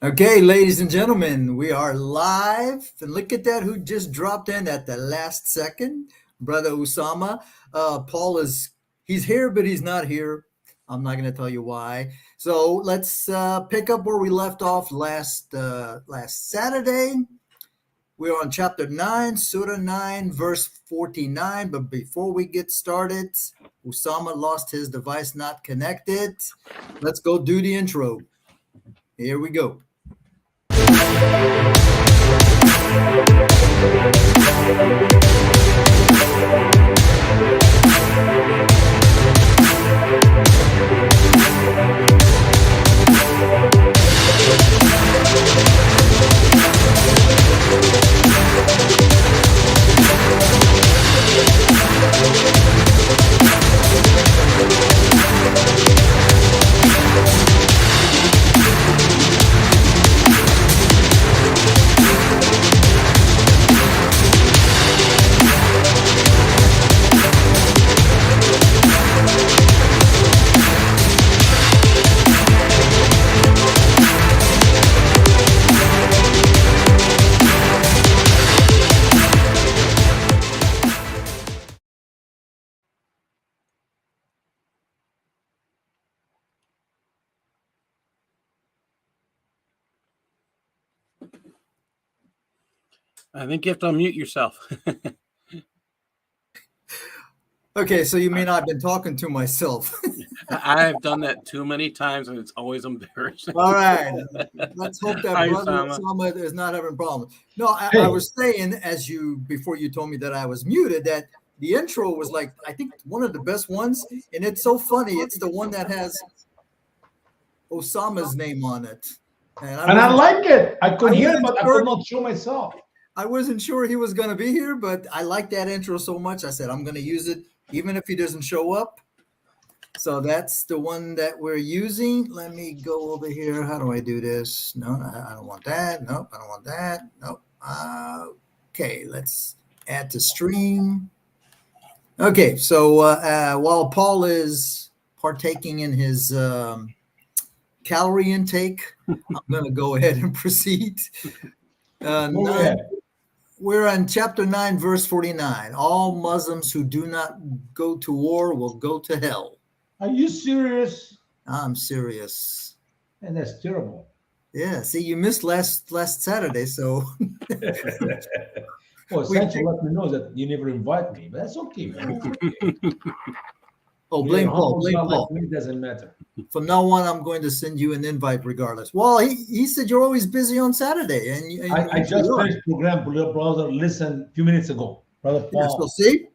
Okay, ladies and gentlemen, we are live. And look at that, who just dropped in at the last second. Brother Usama. Paul he's here, but he's not here. I'm not going to tell you why. So let's pick up where we left off last Saturday. We're on chapter 9, Surah 9, verse 49. But before we get started, Usama lost his device not connected. Let's go do the intro. Here we go. I think you have to unmute yourself. Okay, so you may not have been talking to myself. I've done that too many times, and it's always embarrassing. All right. Let's hope that Hi, brother Osama. Osama is not having problems. No, I was saying, before you told me that I was muted, that the intro was like, I think, one of the best ones. And it's so funny. It's the one that has Osama's name on it. And I like it. I could hear it, but I sure. could not show myself. I wasn't sure he was going to be here, but I like that intro so much. I said, I'm going to use it even if he doesn't show up. So that's the one that we're using. Let me go over here. How do I do this? No, I don't want that. Nope, I don't want that. Nope. Okay, let's add to stream. Okay, so while Paul is partaking in his calorie intake, I'm going to go ahead and proceed. We're on chapter 9, verse 49. All Muslims who do not go to war will go to hell. Are you serious? I'm serious. And that's terrible. Yeah, see, you missed last Saturday, so. Well, thanks for letting me know that you never invite me, but that's okay. Oh, blame Paul. Blame Paul. Like me, it doesn't matter. From now on, I'm going to send you an invite regardless. Well, he said you're always busy on Saturday. And I just finished the program, brother, listen, a few minutes ago. Brother Paul. Yeah, so see?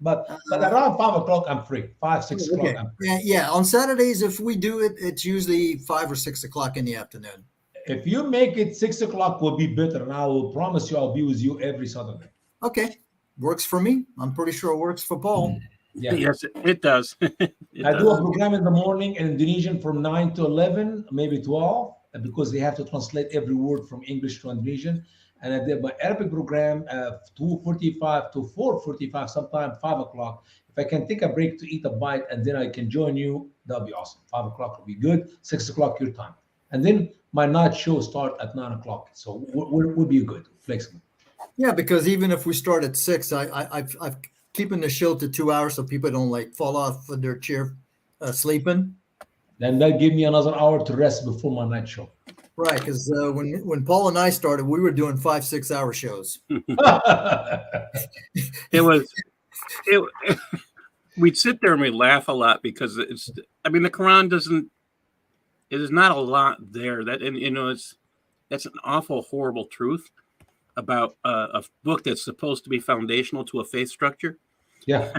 But around 5 o'clock, I'm free. 5, 6 o'clock, okay. I'm free. Yeah, on Saturdays, if we do it, it's usually 5 or 6 o'clock in the afternoon. If you make it 6 o'clock, will be better. And I will promise you I'll be with you every Saturday. Okay. Works for me. I'm pretty sure it works for Paul. Yeah. Yes, it does. I do a program in the morning in Indonesian from 9 to 11, maybe 12, because they have to translate every word from English to Indonesian. And I did my Arabic program 2:45 to 4:45, sometime 5 o'clock. If I can take a break to eat a bite and then I can join you, that'll be awesome. 5 o'clock will be good. 6 o'clock your time. And then my night show start at 9 o'clock. So we'll be good, flexible. Yeah, because even if we start at 6, I've keeping the show to 2 hours so people don't like fall off of their chair sleeping. Then that give me another hour to rest before my night show. Right, because when Paul and I started, we were doing 5-6 hour shows. We'd sit there and we laugh a lot because the Quran it is not a lot there that's an awful, horrible truth about a book that's supposed to be foundational to a faith structure. Yeah.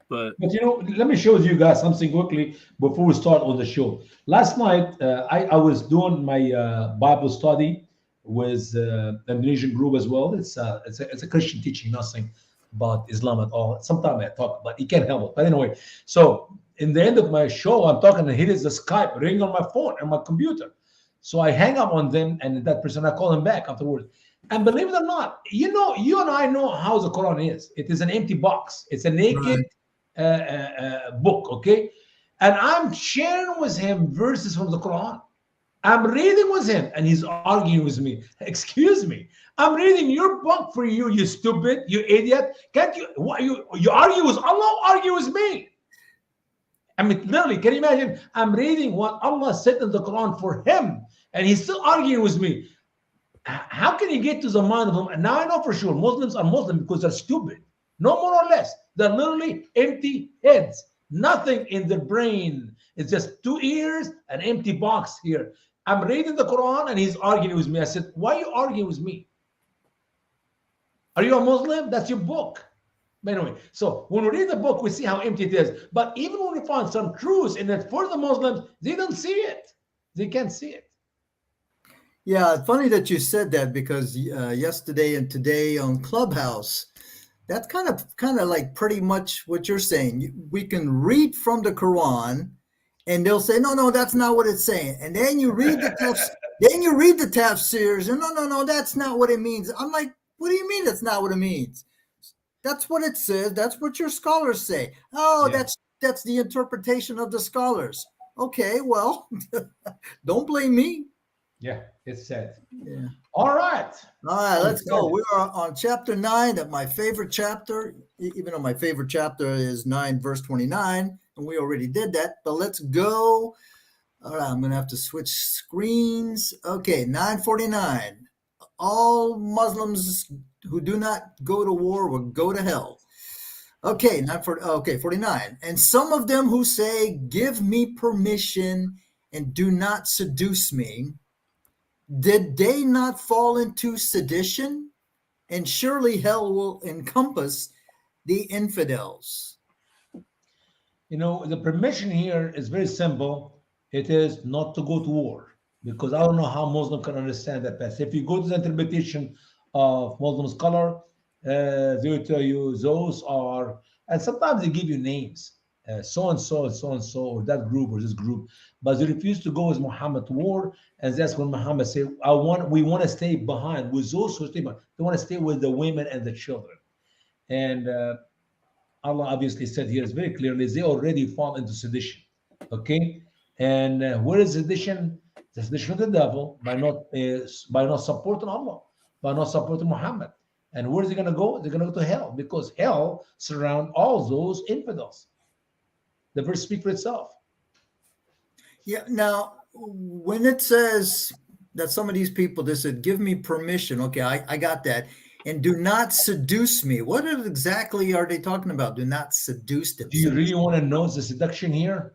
But let me show you guys something quickly before we start on the show. Last night, I was doing my Bible study with the Indonesian group as well. It's a Christian teaching, nothing about Islam at all. Sometimes I talk, but you can't help it. But anyway, so in the end of my show, I'm talking, and here is the Skype ring on my phone and my computer. So I hang up on them, and that person, I call him back afterwards. And believe it or not, you and I know how the Quran is. It is an empty box. It's a naked book, okay? And I'm sharing with him verses from the Quran. I'm reading with him, and he's arguing with me. Excuse me. I'm reading your book for you, you stupid, you idiot. Can't you? What, you argue with Allah? Argue with me. I mean, literally, can you imagine? I'm reading what Allah said in the Quran for him, and he's still arguing with me. How can you get to the mind of him? And now I know for sure Muslims are Muslim because they're stupid. No more or less. They're literally empty heads. Nothing in their brain. It's just 2 ears, an empty box here. I'm reading the Quran and he's arguing with me. I said, why are you arguing with me? Are you a Muslim? That's your book. But anyway, so when we read the book, we see how empty it is. But even when we find some truths in it for the Muslims, they don't see it. They can't see it. Yeah, funny that you said that, because yesterday and today on Clubhouse, that's kind of like pretty much what you're saying. We can read from the Quran, and they'll say, no, that's not what it's saying. And then you read the tafsirs, and no, that's not what it means. I'm like, what do you mean that's not what it means? That's what it says. That's what your scholars say. Oh, yeah. That's the interpretation of the scholars. Okay, well, don't blame me. Yeah, it's sad. Yeah. All right, let's go. We are on chapter 9, that my favorite chapter, even though my favorite chapter is 9, verse 29, and we already did that, but let's go. All right, I'm going to have to switch screens. Okay, 9:49. All Muslims who do not go to war will go to hell. Okay, 49. And some of them who say, give me permission and do not seduce me, did they not fall into sedition? And surely hell will encompass the infidels. You know, the permission here is very simple. It is not to go to war, because I don't know how Muslim can understand that passage. If you go to the interpretation of Muslim scholar, they will tell you those are, and sometimes they give you names, so and so and so and so, or that group or this group, but they refuse to go with Muhammad to war, and that's when Muhammad said, we want to stay behind with those who stay behind. They want to stay with the women and the children, and Allah obviously said here is very clearly they already fall into sedition. Okay, and where is sedition? The sedition of the devil by not supporting Allah, by not supporting Muhammad. And where is he going to go? They're going to go to hell, because hell surrounds all those infidels. The verse speaks for itself. Yeah. Now, when it says that some of these people, they said, give me permission. Okay, I got that. And do not seduce me. What exactly are they talking about? Do not seduce them. Do you really want to know the seduction here?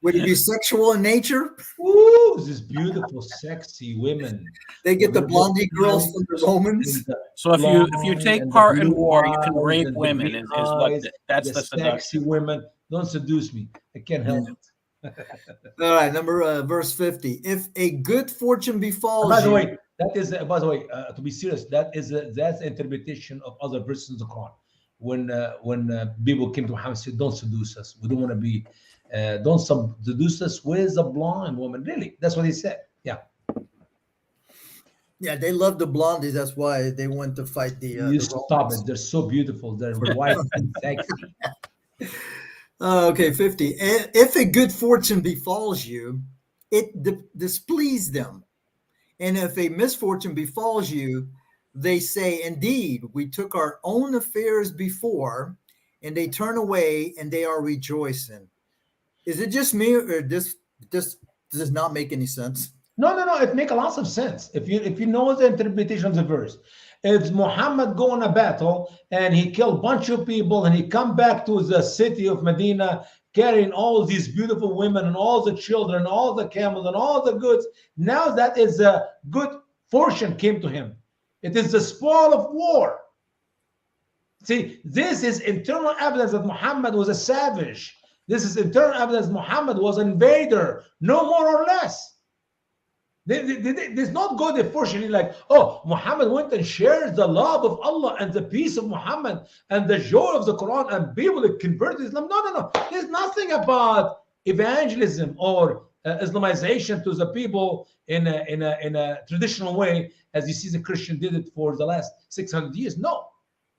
Would it be sexual in nature? Ooh, these beautiful, sexy women. They get the blondie girls from the Romans. So if you take part in war, you can rape women. That's the seduction. Sexy women. Don't seduce me. I can't help it. All right, verse 50. If a good fortune befalls by the way, to be serious, that's the interpretation of other verses in the Quran. When people came to Muhammad and said, don't seduce us. We don't want to be, don't seduce us with a blind woman. Really, that's what he said. Yeah. Yeah, they love the blondies. That's why they went to fight the stop it. They're so beautiful. They're white and sexy. Okay, 50. If a good fortune befalls you, it displeases them. And if a misfortune befalls you, they say, indeed, we took our own affairs before, and they turn away and they are rejoicing. Is it just me, or this does not make any sense? No. It makes a lot of sense. If you know the interpretation of the verse. If Muhammad go on a battle and he killed a bunch of people and he come back to the city of Medina carrying all these beautiful women and all the children, and all the camels and all the goods, now that is a good fortune came to him. It is the spoil of war. See, this is internal evidence that Muhammad was a savage. This is internal evidence Muhammad was an invader, no more or less. There's not good fortune like, oh, Muhammad went and shared the love of Allah and the peace of Muhammad and the joy of the Quran, and people that converted to Islam. No. There's nothing about evangelism or Islamization to the people in a traditional way, as you see the Christian did it for the last 600 years. No.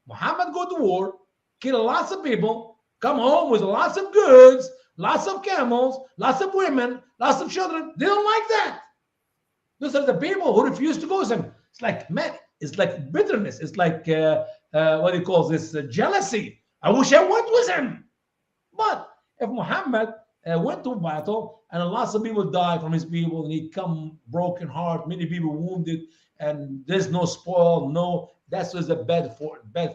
Muhammad go to war, kill lots of people, come home with lots of goods, lots of camels, lots of women, lots of children. They don't like that. Those are the people who refuse to go with him. It's like, man, it's like bitterness. It's like, what do you call this? Jealousy. I wish I went with him. But if Muhammad went to battle and lots of people died from his people and he come broken heart, many people wounded, and there's no spoil, no, that's just a bad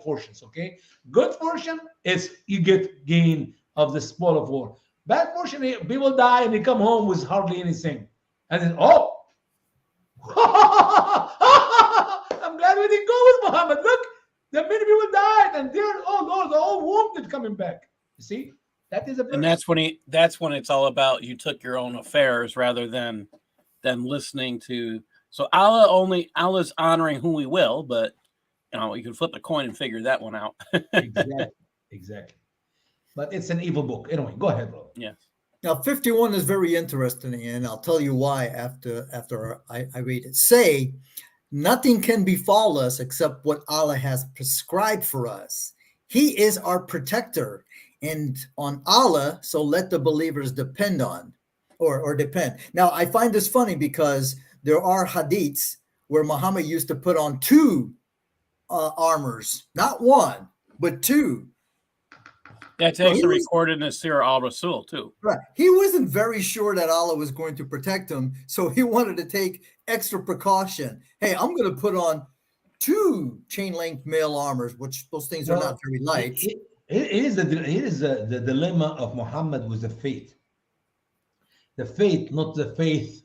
fortunes, okay? Good fortune is you get gain of the spoil of war. Bad fortune, people die and they come home with hardly anything. And then, oh, I'm glad we didn't go with Muhammad. Look, the many people died and they're all wounded coming back. You see? That is a and that's when it's all about you took your own affairs rather than listening to. So Allah's honoring who we will, but you can flip a coin and figure that one out. Exactly. But it's an evil book. Anyway, go ahead, bro. Yes. Now, 51 is very interesting, and I'll tell you why after I read it. Say, nothing can befall us except what Allah has prescribed for us. He is our protector, and on Allah, so let the believers depend on, or depend. Now, I find this funny because there are hadiths where Muhammad used to put on two armors, not one, but two. That's actually recorded in the Sirah al-Rasul too. Right. He wasn't very sure that Allah was going to protect him, so he wanted to take extra precaution. Hey, I'm going to put on two chain-length mail armors, which those things are not very light. It is the dilemma of Muhammad with the faith. The faith, not the faith.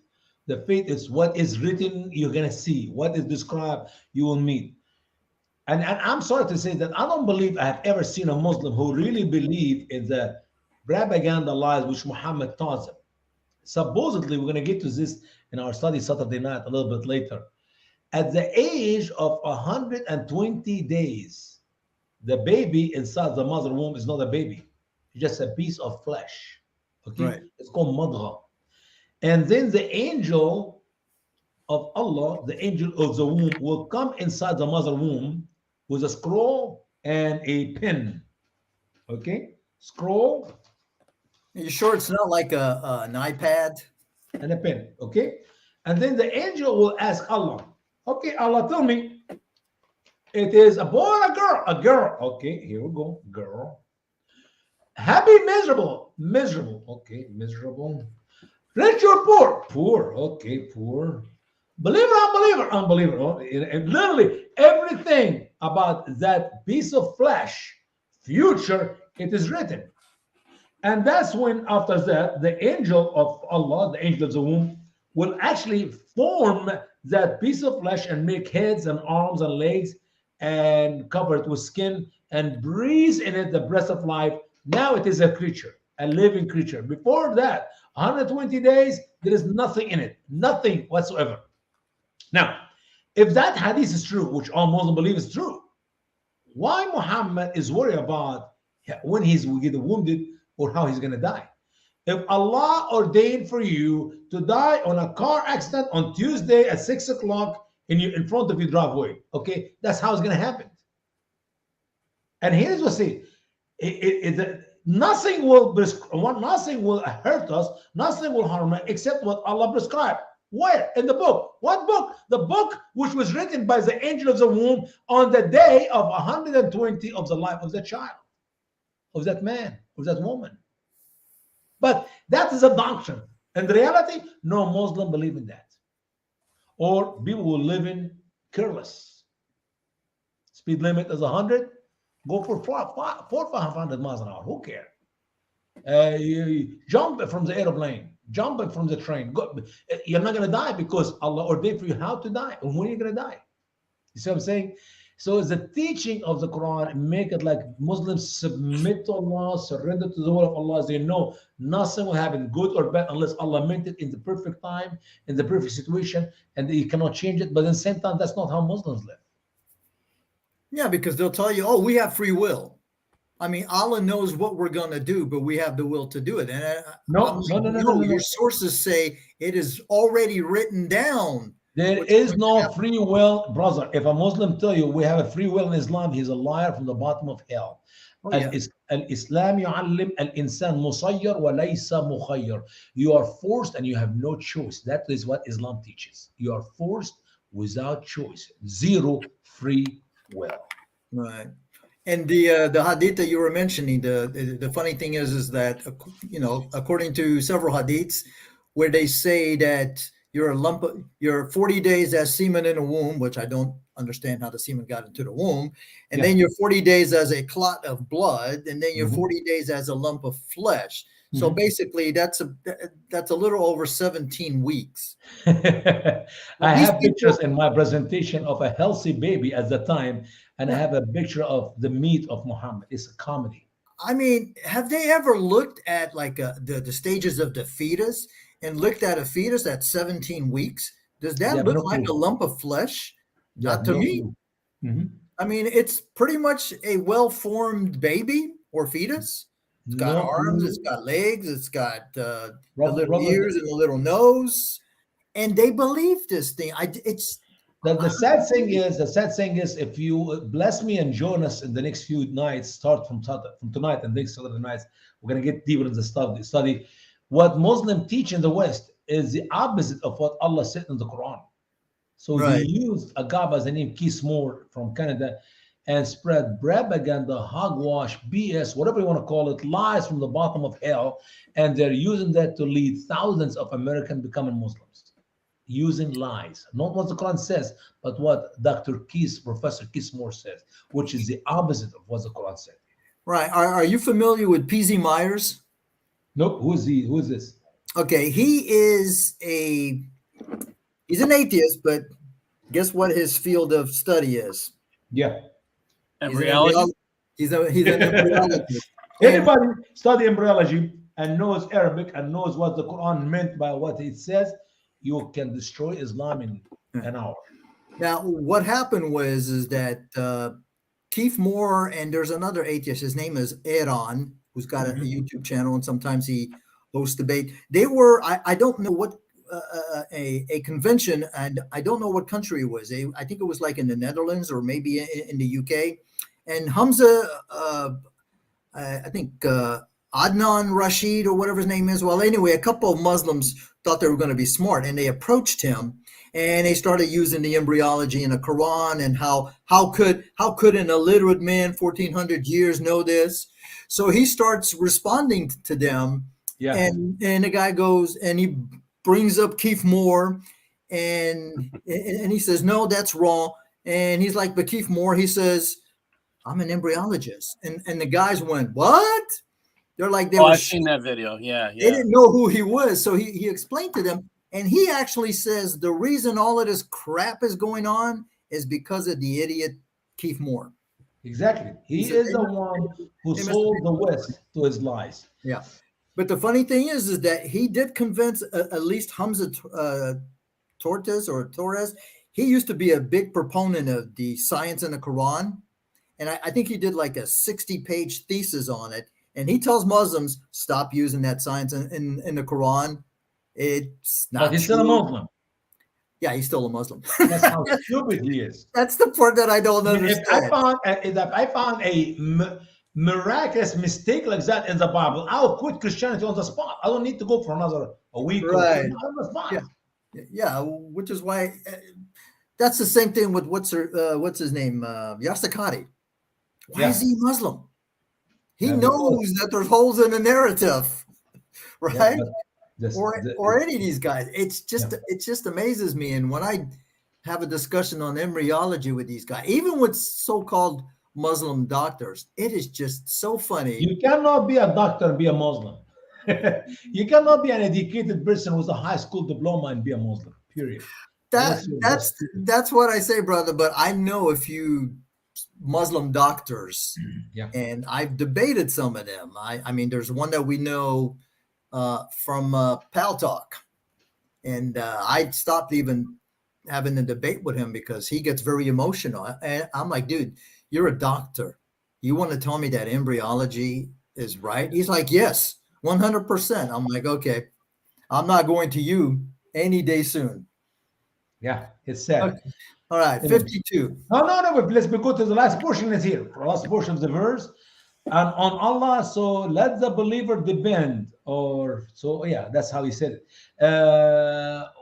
The faith is what is written, you're going to see. What is described, you will meet. And I'm sorry to say that I don't believe I have ever seen a Muslim who really believe in the propaganda lies which Muhammad taught them. Supposedly, we're going to get to this in our study Saturday night a little bit later. At the age of 120 days, the baby inside the mother womb is not a baby. It's just a piece of flesh. Okay? Right. It's called madgha. And then the angel of Allah, the angel of the womb, will come inside the mother womb with a scroll and a pen. Okay? Scroll. Are you sure it's not like an iPad? And a pen. Okay? And then the angel will ask Allah, okay, Allah, tell me, it is a boy or a girl? A girl. Okay, here we go. Girl. Happy, miserable. Miserable. Okay, miserable. Rich or poor? Poor. Okay, poor. Believer, unbeliever? Unbeliever. Oh, literally everything about that piece of flesh, future, it is written. And that's when, after that, the angel of Allah, the angel of the womb, will actually form that piece of flesh and make heads and arms and legs and cover it with skin and breathe in it the breath of life. Now it is a creature, a living creature. Before that, 120 days, there is nothing in it, nothing whatsoever. Now, if that hadith is true, which all Muslims believe is true, why Muhammad is worried about when he's getting wounded or how he's going to die? If Allah ordained for you to die on a car accident on Tuesday at 6 o'clock in front of your driveway, okay, that's how it's going to happen. And here's what I say: nothing will hurt us, nothing will harm us except what Allah prescribed. Where? In the book. What book? The book which was written by the angel of the womb on the day of 120 of the life of the child, of that man, of that woman. But that is a doctrine. In reality, no Muslim believe in that. Or people who live in careless. Speed limit is 100. Go for 500 miles an hour. Who cares? You jump from the airplane. Jump from the train. You're not going to die because Allah ordained for you how to die. And when are you going to die? You see what I'm saying? So it's the teaching of the Quran, make it like Muslims submit to Allah, surrender to the will of Allah. They know nothing will happen, good or bad, unless Allah meant it in the perfect time, in the perfect situation, and you cannot change it. But at the same time, that's not how Muslims live. Yeah, because they'll tell you, oh, we have free will. I mean, Allah knows what we're going to do, but we have the will to do it. And no. Your sources say it is already written down. There is no free will, brother. If a Muslim tell you we have a free will in Islam, he's a liar from the bottom of hell. Oh yeah. الإسلام يعلم الإنسان مسير وليس مخير. You are forced and you have no choice. That is what Islam teaches. You are forced without choice. Zero free will. Right. And the hadith that you were mentioning, the funny thing is that according to several hadiths, where they say that you're 40 days as semen in a womb, which I don't understand how the semen got into the womb, and then you're 40 days as a clot of blood, and then you're 40 days as a lump of flesh. So basically, that's a little over 17 weeks. I These have people, pictures in my presentation of a healthy baby at the time, and I have a picture of the meat of Muhammad. It's a comedy. I mean, have they ever looked at like the stages of the fetus and looked at a fetus at 17 weeks? Does They that have look no like a clue. lump of flesh? They Not have to no me. clue. Mhm. I mean, it's pretty much a well-formed baby or fetus. It's got No arms, it's clue. got legs, it's got the little Brother, ears and the little nose, and they believe this thing. It's the sad thing is, if you bless me and join us in the next few nights, start from tonight and next Saturday nights, we're gonna get deeper in the study. What Muslims teach in the West is the opposite of what Allah said in the Quran. So they right. used a guy by the name Keith Moore from Canada and spread propaganda, hogwash, BS, whatever you want to call it, lies from the bottom of hell, and they're using that to lead thousands of Americans becoming Muslims. Using lies, not what the Quran says, but what Professor Keith Moore says, which is the opposite of what the Quran said. Right. Are you familiar with P.Z. Myers? Nope. Who is he? Who is this? Okay, he's an atheist, but guess what his field of study is? Yeah. Embryology? He's an embryologist. Anybody study embryology and knows Arabic and knows what the Quran meant by what it says, you can destroy Islam in an hour. Now, what happened is that Keith Moore and there's another atheist. His name is Eran, who's got a YouTube channel, and sometimes he hosts debate. They were I don't know what a convention, and I don't know what country it was. I think it was like in the Netherlands or maybe in the UK. And Hamza, I think Adnan Rashid or whatever his name is. Well, anyway, a couple of Muslims thought they were going to be smart, and they approached him, and they started using the embryology in the Quran and how could an illiterate man 1400 years know this? So he starts responding to them, and the guy goes and he brings up Keith Moore, and he says, no, that's wrong. And he's like, but Keith Moore, he says, I'm an embryologist. And the guys went, what? They're like, I've seen that video. Yeah. They didn't know who he was. So he explained to them. And he actually says the reason all of this crap is going on is because of the idiot Keith Moore. Exactly. He is the one who sold the West to his lies. Yeah. But the funny thing is that he did convince at least Hamza Torres. He used to be a big proponent of the science in the Quran. And I think he did like a 60-page thesis on it. And he tells Muslims, stop using that science in the Quran. It's not. But he's still a Muslim. Yeah, he's still a Muslim. That's how stupid he is. That's the part that I don't understand. If I found a miraculous mistake like that in the Bible, I'll quit Christianity on the spot. I don't need to go for a week. Right. On the spot. Yeah, which is why that's the same thing with what's his name, Yasakati. Why is he Muslim? He knows that there's holes in the narrative, right? Or any of these guys. It's just amazes me. And when I have a discussion on embryology with these guys, even with so-called Muslim doctors, it is just so funny. You cannot be a doctor and be a Muslim. You cannot be an educated person with a high school diploma and be a Muslim. Period. That's what I say, brother. But I know a few Muslim doctors, and I've debated some of them. I mean, there's one that we know from Pal Talk, and I stopped even having a debate with him because he gets very emotional. And I'm like, dude, you're a doctor. You want to tell me that embryology is right? He's like, yes, 100%. I'm like, okay, I'm not going to you any day soon. Yeah, it's sad. Okay. All right, 52. No. Let's go to the last portion. Is here. The last portion of the verse. And on Allah, so let the believer depend. Or so, yeah, that's how he said it.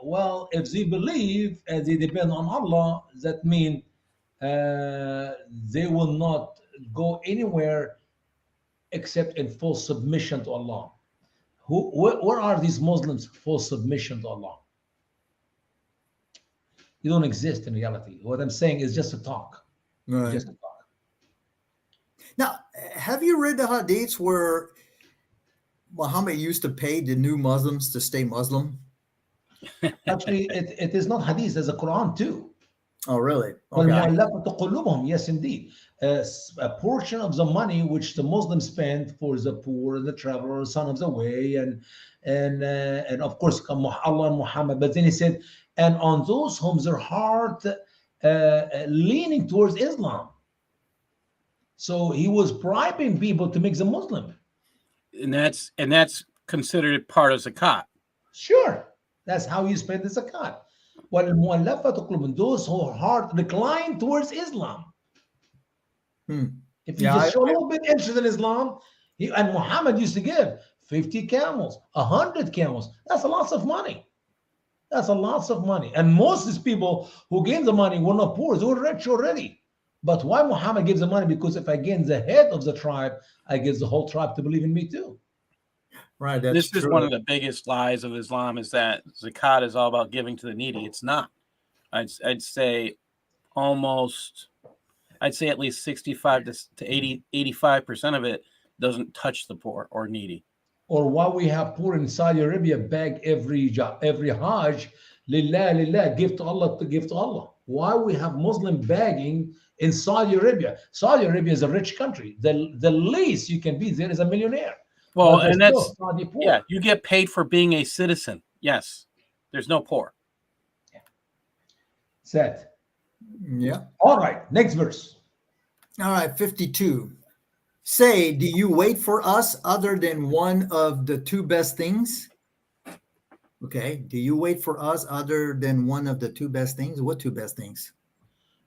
Well, if they believe and they depend on Allah, that means they will not go anywhere except in full submission to Allah. Where are these Muslims full submission to Allah? You don't exist in reality. What I'm saying is just a talk. Right. Just a talk. Now, have you read the hadiths where Muhammad used to pay the new Muslims to stay Muslim? Actually, it is not hadith, there's a Quran too. Oh, really? Okay. وَالْمُؤَلَّفَةُ قُلُوبُهُم, yes, indeed. A portion of the money which the Muslims spend for the poor, the traveler, the son of the way, and of course Allah and Muhammad. But then he said, and on those whom their heart leaning towards Islam. So he was bribing people to make them Muslim. And that's considered part of zakat. Sure, that's how you spend the zakat. وَالْمُؤَلَّفَةُ قُلُوبُهُم, those who heart recline towards Islam. If you just show a little bit interest in Islam, and Muhammad used to give 50 camels, 100 camels. That's a lot of money. That's a lot of money. And most of these people who gave the money were not poor, they were rich already. But why Muhammad gives the money? Because if I gain the head of the tribe, I get the whole tribe to believe in me too. Right. This is one of the biggest lies of Islam, is that zakat is all about giving to the needy. It's not. I'd say almost, I'd say at least 65 to 80, 85% of it doesn't touch the poor or needy. Or why we have poor in Saudi Arabia beg every Hajj, lillah, give to Allah, to give to Allah. Why we have Muslim begging in Saudi Arabia? Saudi Arabia is a rich country. The least you can be there is a millionaire. Well, and that's, yeah, you get paid for being a citizen. Yes. There's no poor. Yeah. Sad. Yeah. All right. Next verse. All right. 52. Say, do you wait for us other than one of the two best things? Okay. Do you wait for us other than one of the two best things? What two best things?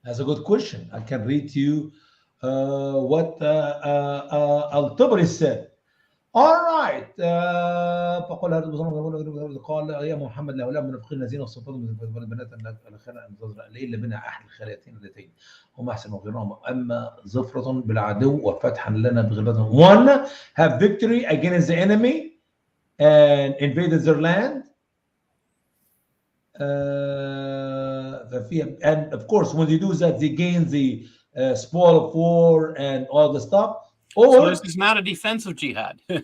That's a good question. I can read to you what Al-Tabari said. All right. فقال قال يا محمد لهؤلاء المنافقين الذين وصفتهم من البنات إلا بنا أحد الخالتين اللتين هم أحسن وغيرهم أما ظفرة بالعدو وفتحا لنا بغلبتهم. One, have victory against the enemy and invaded their land. And of course, when they do that, they gain the spoil of war and all the stuff. Or, so this is not a defensive jihad. No,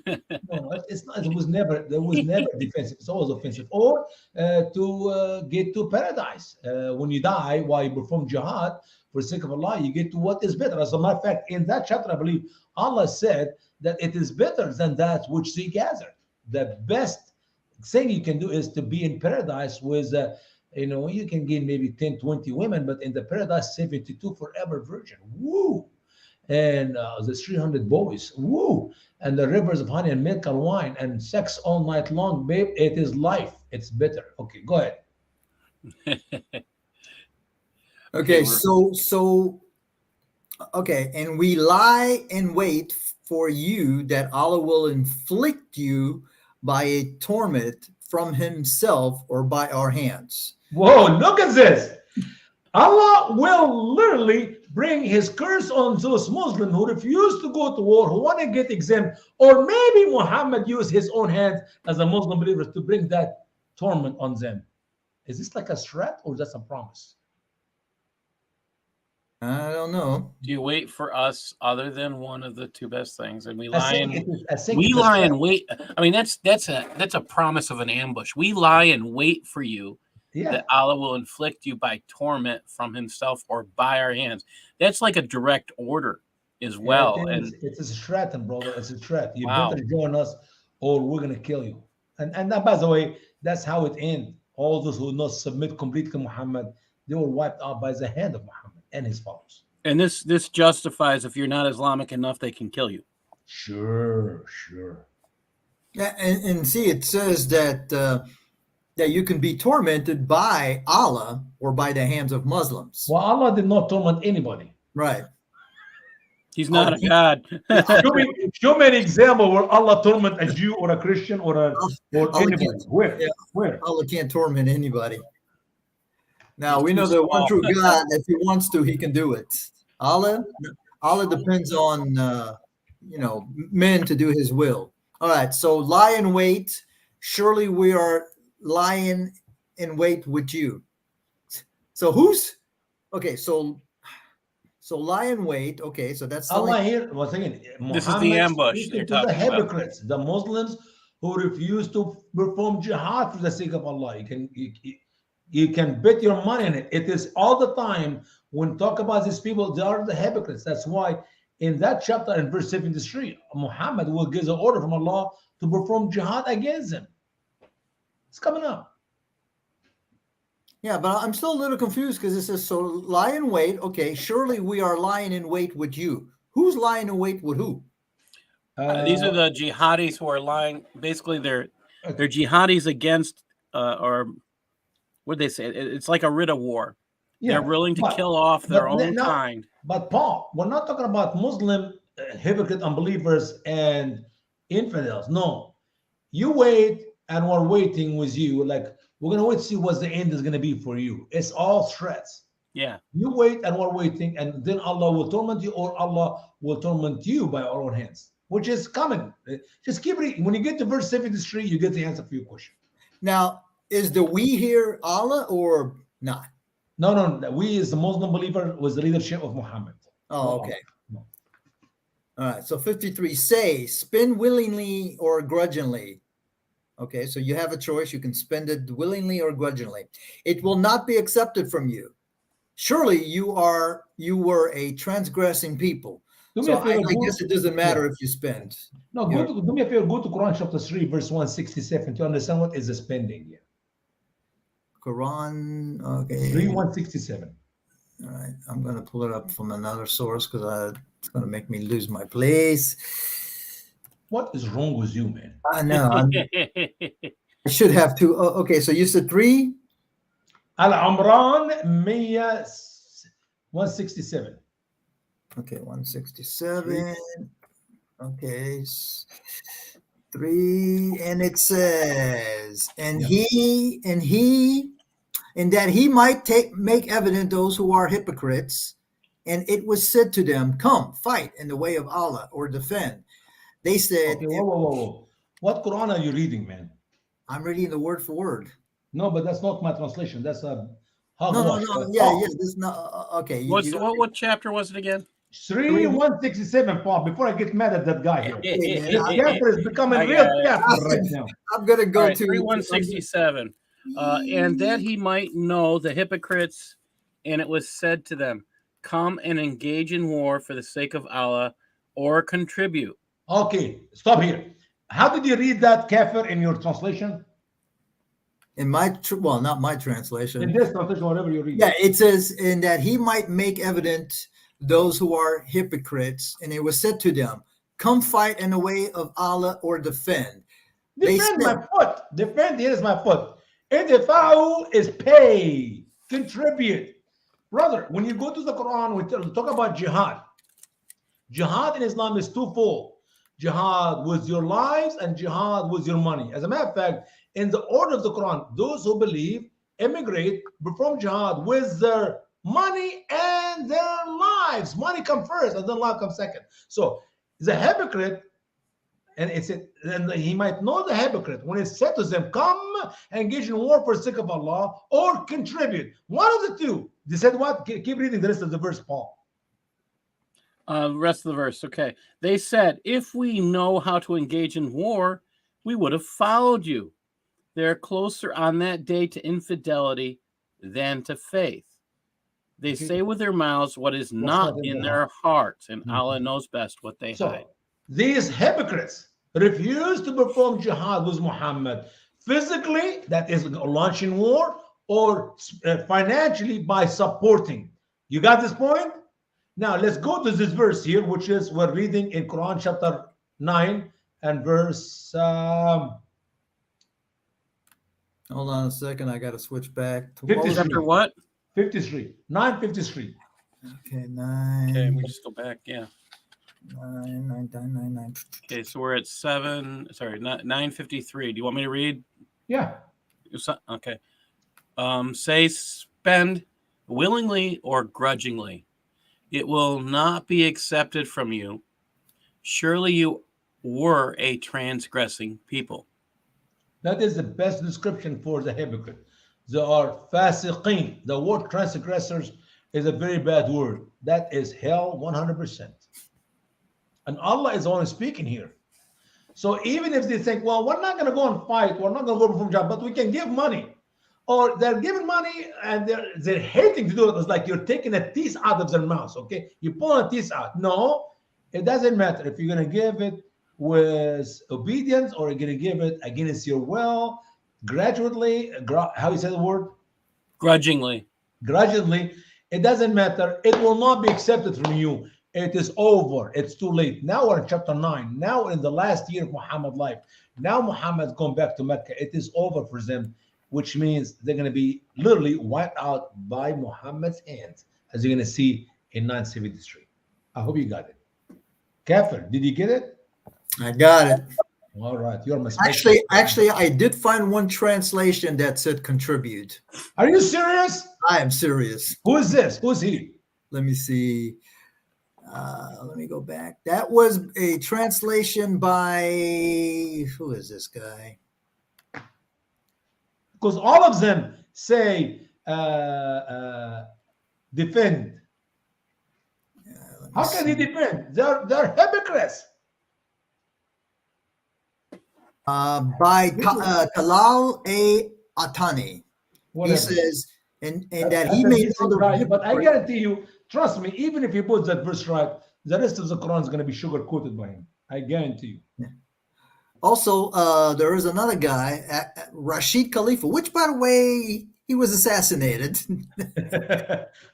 it's not. It was never. There was never defensive. It's always offensive. Or to get to paradise. When you die while you perform jihad for the sake of Allah, you get to what is better. As a matter of fact, in that chapter, I believe Allah said that it is better than that which they gathered. The best thing you can do is to be in paradise with, you can gain maybe 10, 20 women, but in the paradise, 72 forever virgin. Woo! And the 300 boys, woo, and the rivers of honey and milk and wine and sex all night long, babe. It is life. It's bitter. Okay, go ahead. Okay, okay, and we lie and wait for you that Allah will inflict you by a torment from himself or by our hands. Whoa, look at this. Allah will literally bring his curse on those Muslims who refuse to go to war, who want to get exempt, or maybe Muhammad used his own hands as a Muslim believer to bring that torment on them. Is this like a threat or just a promise? I don't know. Do you wait for us other than one of the two best things? And we lie and wait. I mean, that's a promise of an ambush. We lie and wait for you. Yeah. That Allah will inflict you by torment from himself or by our hands. That's like a direct order as well. It's a threat, brother. It's a threat. You better join us or we're going to kill you. And that, by the way, that's how it ends. All those who not submit completely to Muhammad, they were wiped out by the hand of Muhammad and his followers. And this justifies if you're not Islamic enough, they can kill you. Sure. Yeah, and see, it says that you can be tormented by Allah or by the hands of Muslims. Well, Allah did not torment anybody. Right. He's not a god. Show me an example where Allah torment a Jew or a Christian or Allah anybody. can't, Where? yeah, Where? Allah can't torment anybody. Now He's we too know that one small. true God, if He wants to, He can do it. Allah depends on men to do His will. All right, so lie in wait. Surely we are lying in wait with you. So who's okay? So lie in wait. Okay, so that's Allah here once again. This is the ambush speaking they're to the talking about. hypocrites, the Muslims who refuse to perform jihad for the sake of Allah. You can bet your money on it. It is all the time when talk about these people, they are the hypocrites. That's why in that chapter in verse 73, Muhammad will give the order from Allah to perform jihad against them. It's coming up. Yeah, but I'm still a little confused because it says, so lie in wait. Okay, surely we are lying in wait with you. Who's lying in wait with who? These are the jihadis who are lying. Basically, they're jihadis against, or what they say? It's like a writ of war. Yeah, they're willing to kill off their own kind. But Paul, we're not talking about Muslim hypocrite unbelievers and infidels. No, you wait, and we're waiting with you. Like, we're going to wait to see what the end is going to be for you. It's all threats. Yeah. You wait, and we're waiting, and then Allah will torment you, or Allah will torment you by our own hands, which is coming. Just keep reading. When you get to verse 73, you get the answer for your question. Now, is the we here Allah or not? No. We is the Muslim believer with the leadership of Muhammad. Oh, okay. No. All right. So 53, say, spend willingly or grudgingly. Okay, so you have a choice. You can spend it willingly or grudgingly. It will not be accepted from you. Surely you were a transgressing people. So I guess it doesn't matter if you spend. No, do me a favor. Go to Quran chapter 3, verse 167 to understand what is the spending here. Quran, okay. 3:167. All right, I'm going to pull it up from another source because it's going to make me lose my place. What is wrong with you, man? I know. I should have two. Oh, okay, so you said 3? Al-Imran 167. Okay, 167. Okay, 3, and it says, and that he might make evident those who are hypocrites, and it was said to them, come, fight in the way of Allah or defend. They said, okay, whoa. What Quran are you reading, man? I'm reading the word for word. No, but that's not my translation. That's a no. Yeah. This is not okay. What chapter was it again? 3:167, Paul. Before I get mad at that guy here, this chapter is becoming real chapter right now. I'm gonna go to 3:167. And that he might know the hypocrites, and it was said to them, come and engage in war for the sake of Allah, or contribute. Okay, stop here. How did you read that, Kafir, in your translation? In my not my translation. In this translation, whatever you read. Yeah, it says, in that he might make evident those who are hypocrites, and it was said to them, come fight in the way of Allah or defend. Defend my foot. Defend, here's my foot. Idfa'u is pay, contribute. Brother, when you go to the Quran, we talk about jihad. Jihad in Islam is twofold. Jihad with your lives and jihad with your money. As a matter of fact, in the order of the Quran, those who believe immigrate, perform jihad with their money and their lives. Money comes first and then life comes second. So the hypocrite, and he might know the hypocrite when it said to them, come engage in war for the sake of Allah or contribute. One of the two. They said what? Keep reading the rest of the verse, Paul. Rest of the verse. Okay. They said, if we know how to engage in war, we would have followed you. They're closer on that day to infidelity than to faith. They say with their mouths what is not in their hearts, and Allah knows best what they hide. These hypocrites refuse to perform jihad with Muhammad physically, that is launching war, or financially by supporting. You got this point? Now let's go to this verse here, which is we're reading in Quran chapter 9 and verse. Hold on a second. I got to switch back to chapter what? 53. 9:53. Okay, 9. Okay, we just go back. Yeah. 9. Okay, so we're at 9:53. Do you want me to read? Yeah. Okay. Say spend willingly or grudgingly. It will not be accepted from you. Surely you were a transgressing people. That is the best description for the hypocrite. They are fasiqeen. The word transgressors is a very bad word. That is hell 100%. And Allah is only speaking here. So even if they think, well, we're not going to go and fight, we're not going to go from job, but we can give money. Or they're giving money and they're hating to do it. It's like you're taking a teeth out of their mouth, okay? You pull a teeth out. No, it doesn't matter if you're going to give it with obedience or you're going to give it against your will, gradually, how you say the word? Grudgingly. Grudgingly. It doesn't matter. It will not be accepted from you. It is over. It's too late. Now we're in chapter 9. Now in the last year of Muhammad's life. Now Muhammad's gone back to Mecca. It is over for them, which means they're going to be literally wiped out by Muhammad's hands, as you're going to see in 973. I hope you got it. Kafir, did you get it? I got it. All right. You're my special. Actually, I did find one translation that said contribute. Are you serious? I am serious. Who is this? Who's he? Let me see. Let me go back. That was a translation by, who is this guy? Because all of them say defend. How can he defend? They're hypocrites. By Talal A. Atani. Whatever. He says, and that That's he a made decent guy, but I guarantee you, trust me, even if he puts that verse right, the rest of the Quran is going to be sugar coated by him. I guarantee you. Also, there is another guy, Rashid Khalifa, which, by the way, he was assassinated.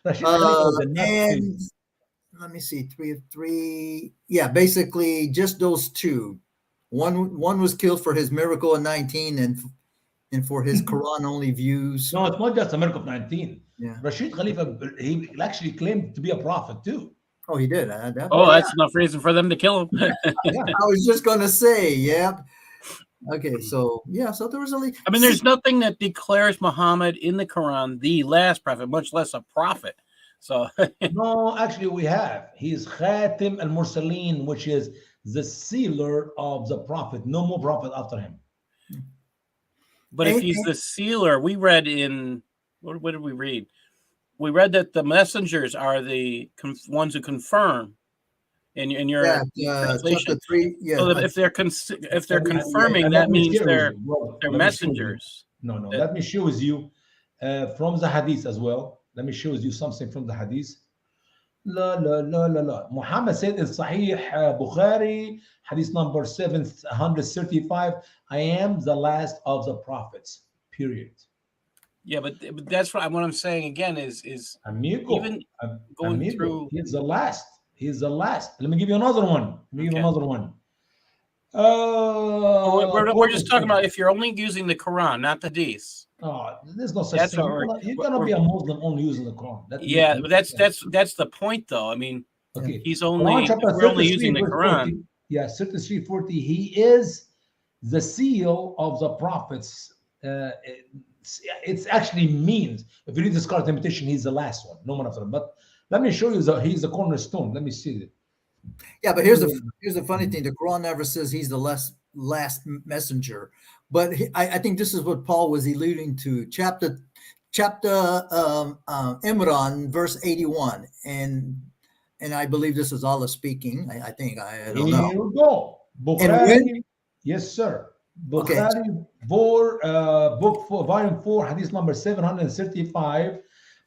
Rashid Khalifa was a And Nazi. let me see, three. Yeah, basically just those two. One was killed for his miracle in 19, and for his Quran only views. No, it's not just a miracle of 19. Yeah. Rashid Khalifa, he actually claimed to be a prophet too. Oh, he did. That's enough reason for them to kill him. Yeah. I was just gonna say, yep. Okay, so yeah, so there was only. I mean, there's nothing that declares Muhammad in the Quran the last prophet, much less a prophet. So No, actually, we have. He's Khatim al Mursaleen, which is the sealer of the prophet. No more prophet after him. but if he's the sealer, we read in what did we read? We read that the messengers are the ones who confirm in your translation. Chapter 3. Yeah. So if they're confirming, that means they're messengers. No. Let me show you from the hadith as well. Let me show you something from the hadith. La. Muhammad said in Sahih Bukhari, hadith number 735, I am the last of the prophets. Period. Yeah, but that's what I'm saying again is Amigo, even going through. He's the last. He's the last. Let me give you another one. We're just talking about if you're only using the Quran, not the Hadith. Oh, there's no such thing. You're gonna be a Muslim only using the Quran. But that's the point, though. I mean, okay. we're only using the Quran. 40, yeah, 33:40. He is the seal of the prophets. It's actually means if you read the Scarlet Imitation, he's the last one, no one after him. But let me show you he's the cornerstone. Let me see it. Yeah, but here's the funny thing: the Quran never says he's the last messenger, but I think this is what Paul was alluding to. Chapter Imran, verse 81, and I believe this is Allah speaking. I think I don't know. Here we go. Bukhari, yes, sir. Bukhari, book 4, volume 4, hadith number 735.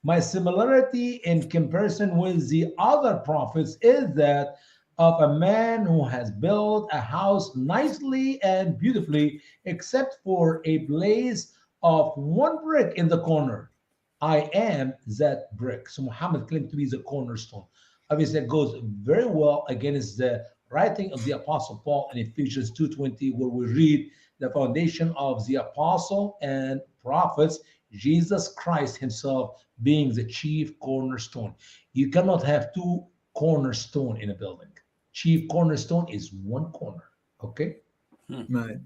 My similarity in comparison with the other prophets is that of a man who has built a house nicely and beautifully, except for a place of one brick in the corner. I am that brick. So Muhammad claimed to be the cornerstone. Obviously, it goes very well against the writing of the Apostle Paul in Ephesians 2:20, where we read the foundation of the apostle and prophets, Jesus Christ himself being the chief cornerstone. You cannot have two cornerstones in a building. chief cornerstone is one corner. Okay. Right.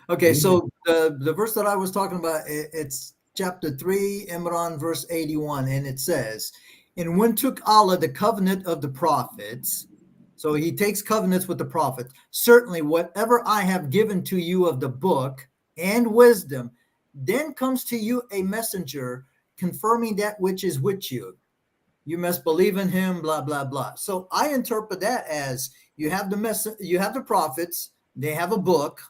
Okay, so the verse that I was talking about, it's chapter 3, Imran, verse 81, and it says, "And when took Allah the covenant of the prophets," so he takes covenants with the prophets, "certainly whatever I have given to you of the book and wisdom, then comes to you a messenger confirming that which is with you. You must believe in him, blah, blah, blah." So I interpret that as you have the prophets, they have a book,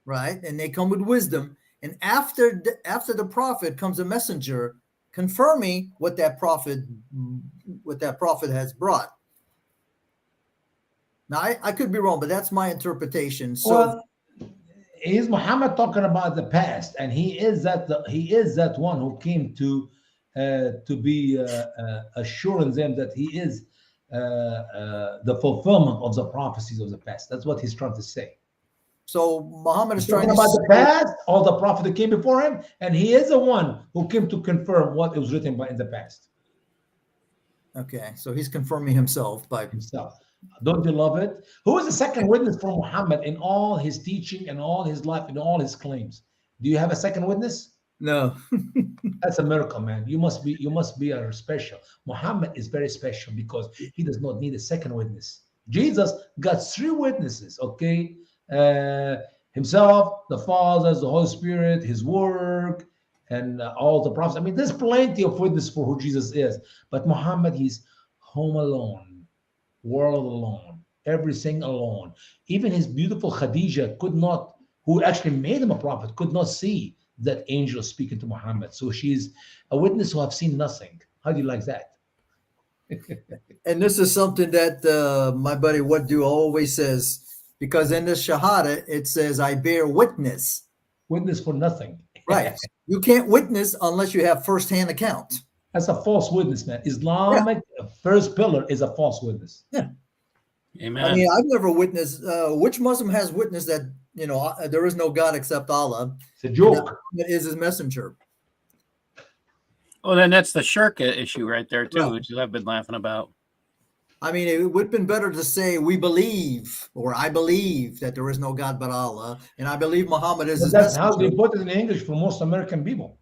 right? And they come with wisdom. And after the prophet comes a messenger confirming what that prophet has brought. Now I could be wrong, but that's my interpretation. So Well, is Muhammad talking about the past, and he is that one who came to be assuring them that he is the fulfillment of the prophecies of the past. That's what he's trying to say. so Muhammad is He's trying talking to about the say, past, all the prophet that came before him, and he is the one who came to confirm what was written by in the past okay, so he's confirming himself by himself. Don't you love it? Who is the second witness for Muhammad in all his teaching and all his life and all his claims? Do you have a second witness? no. That's a miracle, man. You must be a special. Muhammad is very special because he does not need a second witness. Jesus got three witnesses, okay? Himself, the Father, the Holy Spirit, his work, and all the prophets. I mean, there's plenty of witnesses for who Jesus is. But Muhammad, he's home alone, world alone, everything alone. Even his beautiful Khadija could not, who actually made him a prophet, could not see that angel speaking to Muhammad. So she's a witness who have seen nothing. How do you like that? And this is something that my buddy Waddu always says, because in the Shahada, it says, "I bear witness." Witness for nothing. Right. You can't witness unless you have firsthand account. That's a false witness, man. Islamic first pillar is a false witness. Yeah. Amen. I mean, I've never witnessed, which Muslim has witnessed that, there is no God except Allah. It's a joke. That is his messenger. Well, then that's the shirk issue right there too, Right. which I've been laughing about. I mean, it would have been better to say, "We believe," or "I believe that there is no God but Allah, and I believe Muhammad is But his that's how messenger." they put it in English for most American people.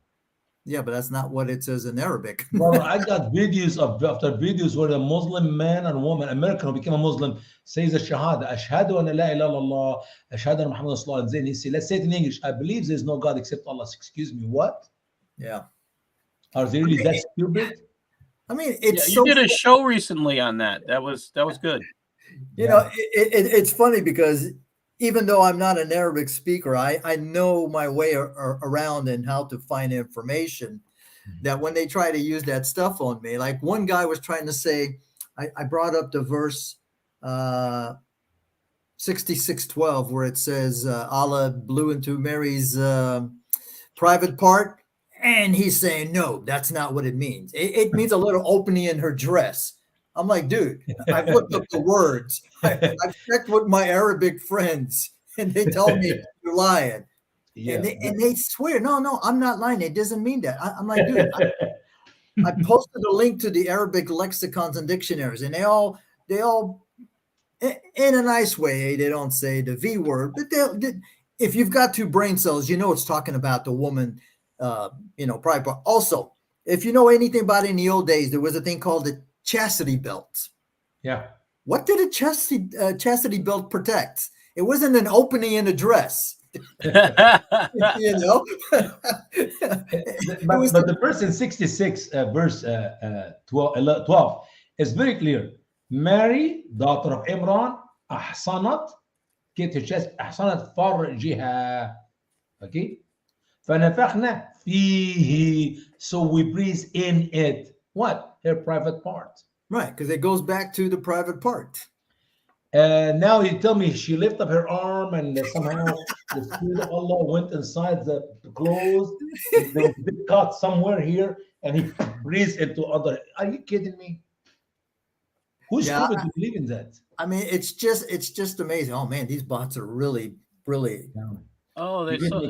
Yeah, but that's not what it says in Arabic. Well, I got videos after videos where a Muslim man and woman, American who became a Muslim, says a shahada, ashhadu an la ilaha illallah, ashhadu anna Muhammad sallallahu alaihi wasallam. He say, let's say it in English. I believe there's no God except Allah. Excuse me, what? Yeah. Are they really that stupid? I mean, it's you did a show recently on that. That was good. It's funny because even though I'm not an Arabic speaker, I know my way around and how to find information. That when they try to use that stuff on me, like one guy was trying to say, I brought up the verse 66:12 where it says Allah blew into Mary's private part. And he's saying, no, that's not what it means. It means a little opening in her dress. I'm like, dude, I've looked up the words. I've checked with my Arabic friends, and they tell me you're lying. Yeah. And they swear, no, I'm not lying. It doesn't mean that. I'm like, dude, I posted a link to the Arabic lexicons and dictionaries, and they all, in a nice way, they don't say the V word, but if you've got two brain cells, it's talking about the woman. Private. Also, if you know anything about it, in the old days, there was a thing called the chastity belt. Yeah. What did a chastity belt protect? It wasn't an opening in a dress. But the verse in 66, verse 12, is very clear. Mary, daughter of Imran, أحصنت, get her chest, أحصنت فرجها. Okay. فنفخنا فيه, so we breathe in it. What? Her private part. Right, because it goes back to the private part. Now you tell me she lifted up her arm and somehow the Spirit of Allah went inside the clothes. There was a big cut somewhere here, and he breathes into other. Are you kidding me? Who's stupid to believe in that? I mean, it's just amazing. Oh man, these bots are really brilliant. Yeah. Oh,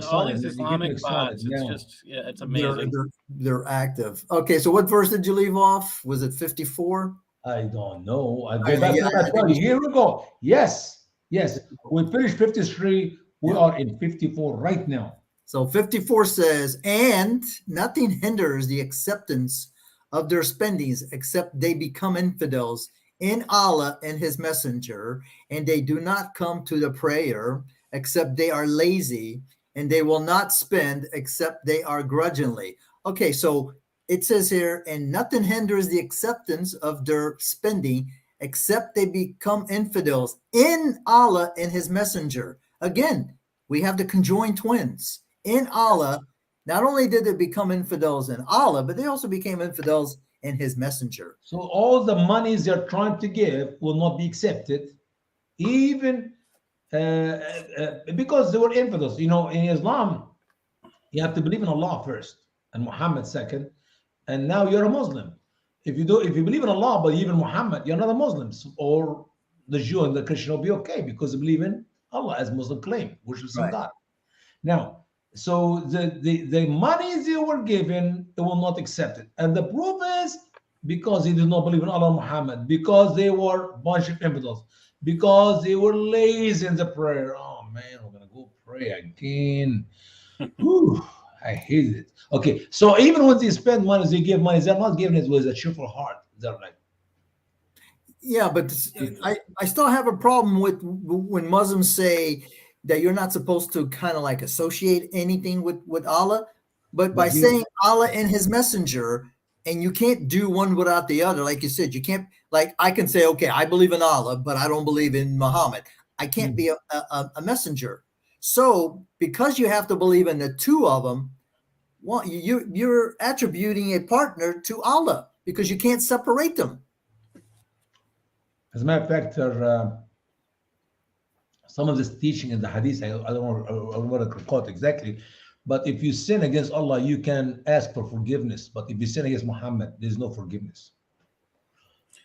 all these Islamic bots. It's amazing. They're active. Okay, so what verse did you leave off? Was it 54? I don't know. I go Okay, back yeah, to my I think study. we should. Here we go. Yes, yes. We finished 53. We Yeah. are in 54 right now. So 54 says, and nothing hinders the acceptance of their spendings except they become infidels in Allah and his messenger, and they do not come to the prayer except they are lazy, and they will not spend except they are grudgingly. Okay, so it says here, and nothing hinders the acceptance of their spending except they become infidels in Allah and his messenger. Again, we have the conjoined twins. In Allah, not only did they become infidels in Allah, but they also became infidels in his messenger. So all the monies they're trying to give will not be accepted, even because they were infidels. You know, in Islam, you have to believe in Allah first and Muhammad second, and now you're a Muslim. If you believe in Allah but even Muhammad, you're not a Muslim. Or the Jew and the Christian will be okay because they believe in Allah as Muslim claim, worship some Right. God. Now, so the monies they were given, they will not accept it. And the proof is because they did not believe in Allah Muhammad, because they were a bunch of infidels, because they were lazy in the prayer. Oh man, we're gonna go pray again. Whew, I hate it. Okay, so even when they spend money, they give money, they're not giving it with a cheerful heart. They're like, Yeah, but I still have a problem with when Muslims say that you're not supposed to kind of like associate anything with Allah, but by but we, saying Allah and his messenger, and you can't do one without the other. Like you said, you can't, like I can say, okay, I believe in Allah, but I don't believe in Muhammad. I can't be a messenger. So because you have to believe in the two of them, well, you're attributing a partner to Allah because you can't separate them. as a matter of fact, some of this teaching in the hadith, I don't want to quote exactly, but if you sin against Allah, you can ask for forgiveness. But if you sin against Muhammad, there's no forgiveness.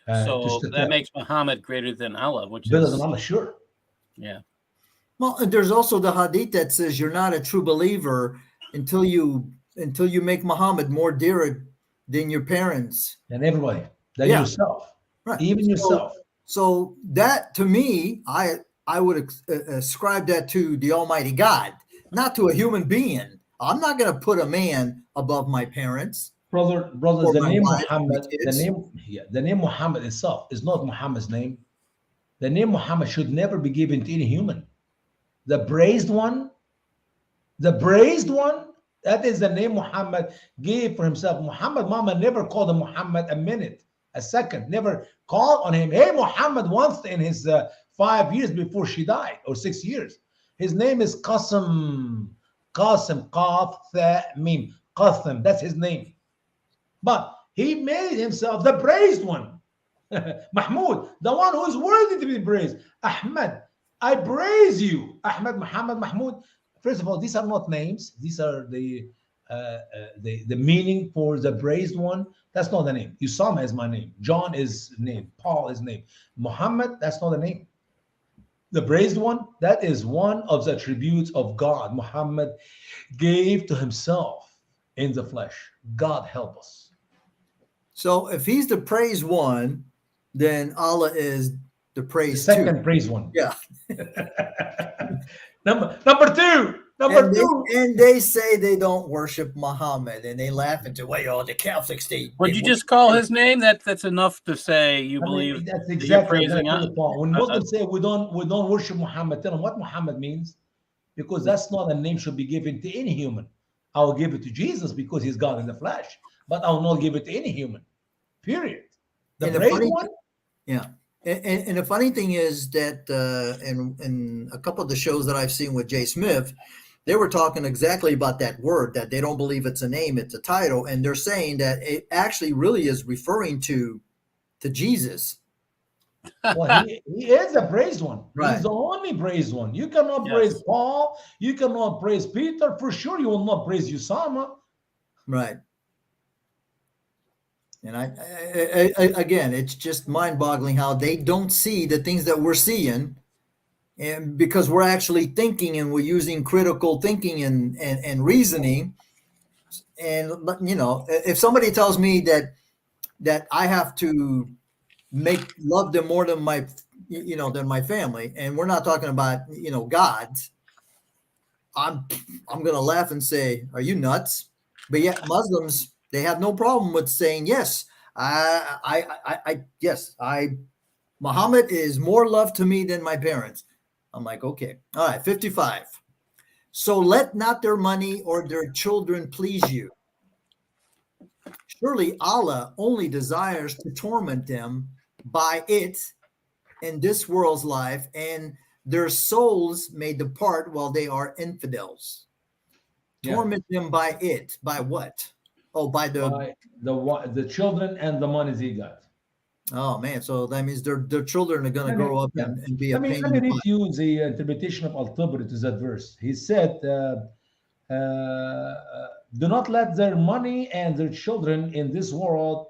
So that makes Muhammad greater than Allah, which better is than Allah, sure. Yeah. Well, and there's also the hadith that says you're not a true believer until you make Muhammad more dear than your parents. And everybody, than Yeah. yourself, Right. even yourself. So that to me, I would ascribe that to the Almighty God, not to a human being. I'm not going to put a man above my parents. Brothers, Or the my name wife, Muhammad, my kids. the name Muhammad itself is not Muhammad's name. The name Muhammad should never be given to any human. The praised one, that is the name Muhammad gave for himself. Muhammad, Mama never called him Muhammad a minute, a second, never called on him. Hey, Muhammad, once in his 5 years before she died, or 6 years. His name is Qasim, Qaf, Tha, Mim, Qasim, that's his name. But he made himself the praised one. Mahmud, the one who is worthy to be praised. Ahmad, I praise you. Ahmad, Muhammad, Mahmud. First of all, these are not names. These are the meaning for the praised one. That's not the name. Usama is my name. John is name. Paul is name. Muhammad, that's not the name. The praised one, that is one of the attributes of God. Muhammad gave to himself in the flesh. God help us. So if he's the praised one, then Allah is the praised The second two. praised one. Yeah. Number two. And they say they don't worship Muhammad, and they laugh into, well, the Catholic state. Would you just call his name? That's enough to say you I mean, believe that's that exactly you're praising the point. When Muslims say we don't worship Muhammad, tell them what Muhammad means, because that's not a name should be given to any human. I will give it to Jesus because he's God in the flesh, but I will not give it to any human. Period. The praised one. Yeah. And the funny thing is that in a couple of the shows that I've seen with Jay Smith, they were talking exactly about that word, that they don't believe it's a name, it's a title. And they're saying that it actually really is referring to Jesus. Well, he is the praised one. Right. He's the only praised one. You cannot Yes. praise Paul. You cannot praise Peter. For sure, you will not praise Usama. Right. And I again, it's just mind-boggling how they don't see the things that we're seeing, and because we're actually thinking and we're using critical thinking and reasoning. And if somebody tells me that I have to love them more than than my family, and we're not talking about gods, I'm gonna laugh and say, "Are you nuts?" But yet Muslims, they have no problem with saying, "Yes, yes, Muhammad is more loved to me than my parents." I'm like, okay, all right, 55. So let not their money or their children please you. Surely Allah only desires to torment them by it in this world's life, and their souls may depart while they are infidels. Yeah. Torment them by it. By what? Oh, by the children and the monies he got. Oh man, so that means their children are going to grow up and be a pain let in me the read butt. you the interpretation of Al-Tabari to that verse. He said, do not let their money and their children in this world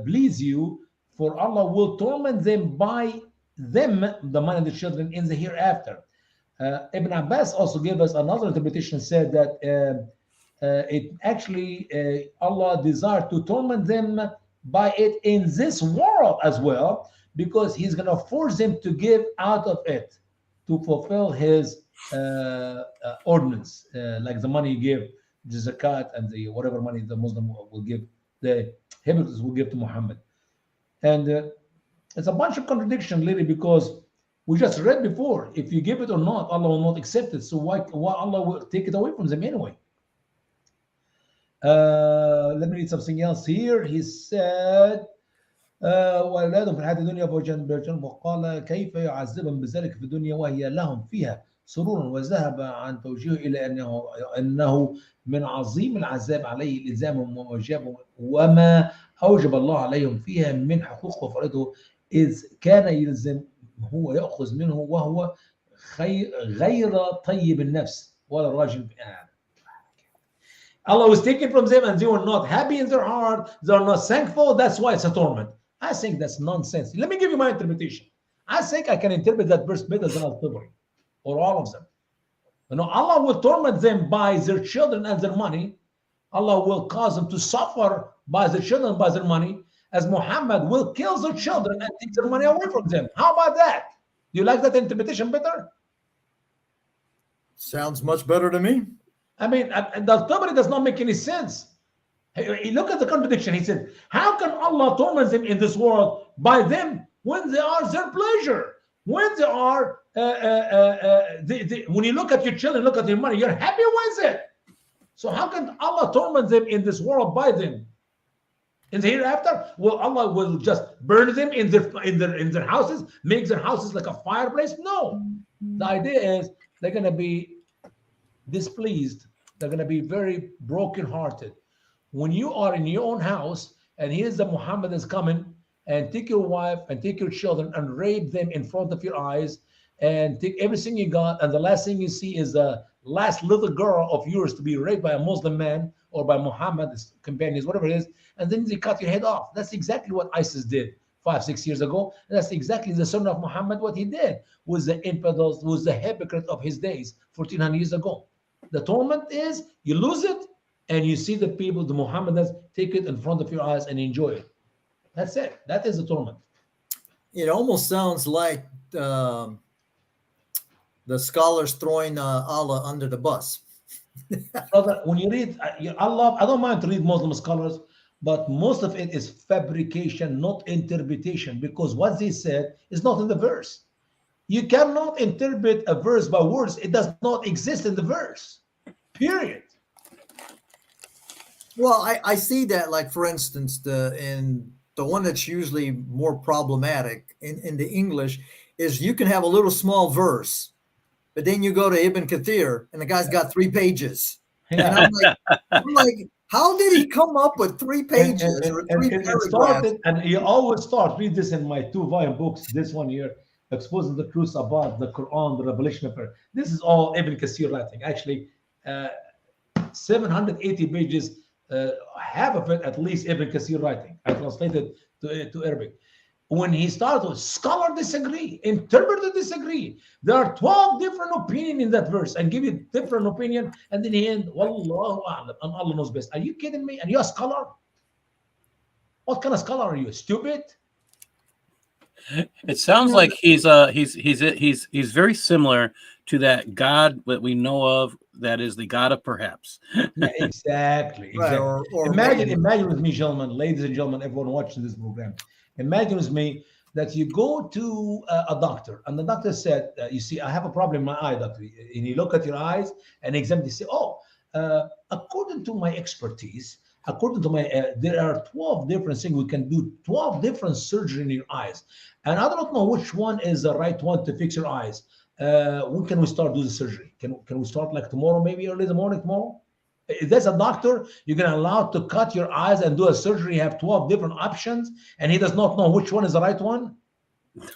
please you, for Allah will torment them by them, the money and the children, in the hereafter. Ibn Abbas also gave us another interpretation, said that it actually Allah desired to torment them by it in this world as well, because he's going to force them to give out of it to fulfill his ordinance, like the money he gave, the zakat, and the whatever money the Muslim will give, the hypocrites will give to Muhammad. And it's a bunch of contradiction, really, because we just read before, if you give it or not, Allah will not accept it. So why Allah will take it away from them anyway? Let me read something else here. He said, وأولادهم في الحياة الدنيا فوجا وقال كيف يعذبهم بذلك في الدنيا وهي لهم فيها سرورا، وذهب عن توجيهه إلى أنه من عظيم العذاب عليه الإلزام وما أوجب الله عليهم فيها من حقوق وفرائضه، إذ كان يلزم هو يأخذ منه وهو غير طيب النفس ولا راجل. Allah was taken from them and they were not happy in their heart. They are not thankful. That's why it's a torment. I think that's nonsense. Let me give you my interpretation. I think I can interpret that verse better than Al-Tabari or all of them. Allah will torment them by their children and their money. Allah will cause them to suffer by their children and by their money, as Muhammad will kill their children and take their money away from them. How about that? Do you like that interpretation better? Sounds much better to me. I mean, the Tabari does not make any sense. Look at the contradiction. He said, how can Allah torment them in this world by them when they are their pleasure? When they are, when you look at your children, look at your money, you're happy with it. So how can Allah torment them in this world by them? In the hereafter, well, Allah will just burn them in their houses, make their houses like a fireplace? No. The idea is they're going to be displeased. They're going to be very broken-hearted. When you are in your own house and here's the Muhammad is coming and take your wife and take your children and rape them in front of your eyes and take everything you got, and the last thing you see is the last little girl of yours to be raped by a Muslim man or by Muhammad, his companions, whatever it is, and then they cut your head off. That's exactly what ISIS did 5-6 years ago. And that's exactly the son of Muhammad, what he did was the infidels, was the hypocrite of his days 1400 years ago. The torment is you lose it and you see the people, the Muhammadans, take it in front of your eyes and enjoy it. That's it. That is the torment. It almost sounds like the scholars throwing Allah under the bus. Brother, when you read, I don't mind to read Muslim scholars, but most of it is fabrication, not interpretation, because what they said is not in the verse. You cannot interpret a verse by words. It does not exist in the verse. Period. Well, I see that, like, for instance, the one that's usually more problematic in the English is you can have a little small verse, but then you go to Ibn Kathir and the guy's got 3 pages. Yeah. And I'm like, how did he come up with 3 pages or 3 paragraphs? And you always start, read this in my 2-volume books, this one here, Exposing the Truth About the Quran, the Revelation of Prayer. This is all Ibn Kathir writing. Actually, 780 pages, half of it at least Ibn Kathir writing. I translated to Arabic. When he started, scholars disagree, interpreters disagree. There are 12 different opinions in that verse and give you different opinion. And then he end, Wallahu a'lam, and Allah knows best. Are you kidding me? And you're a scholar? What kind of scholar are you? Stupid? It sounds like he's very similar to that God that we know of, that is the God of perhaps. Yeah, exactly, Right, exactly. or Imagine, maybe. imagine with me, gentlemen, ladies and gentlemen, everyone watching this program. Imagine with me that you go to a doctor, and the doctor said, "You see, I have a problem in my eye, doctor." And you look at your eyes and examine. You say, "Oh, according to my expertise, according to my, there are 12 different things we can do, 12 different surgery in your eyes, and I don't know which one is the right one to fix your eyes. When can we start doing the surgery? Can we start like tomorrow, maybe early in the morning tomorrow?" If there's a doctor, you're gonna allow to cut your eyes and do a surgery. You have 12 different options, and he does not know which one is the right one.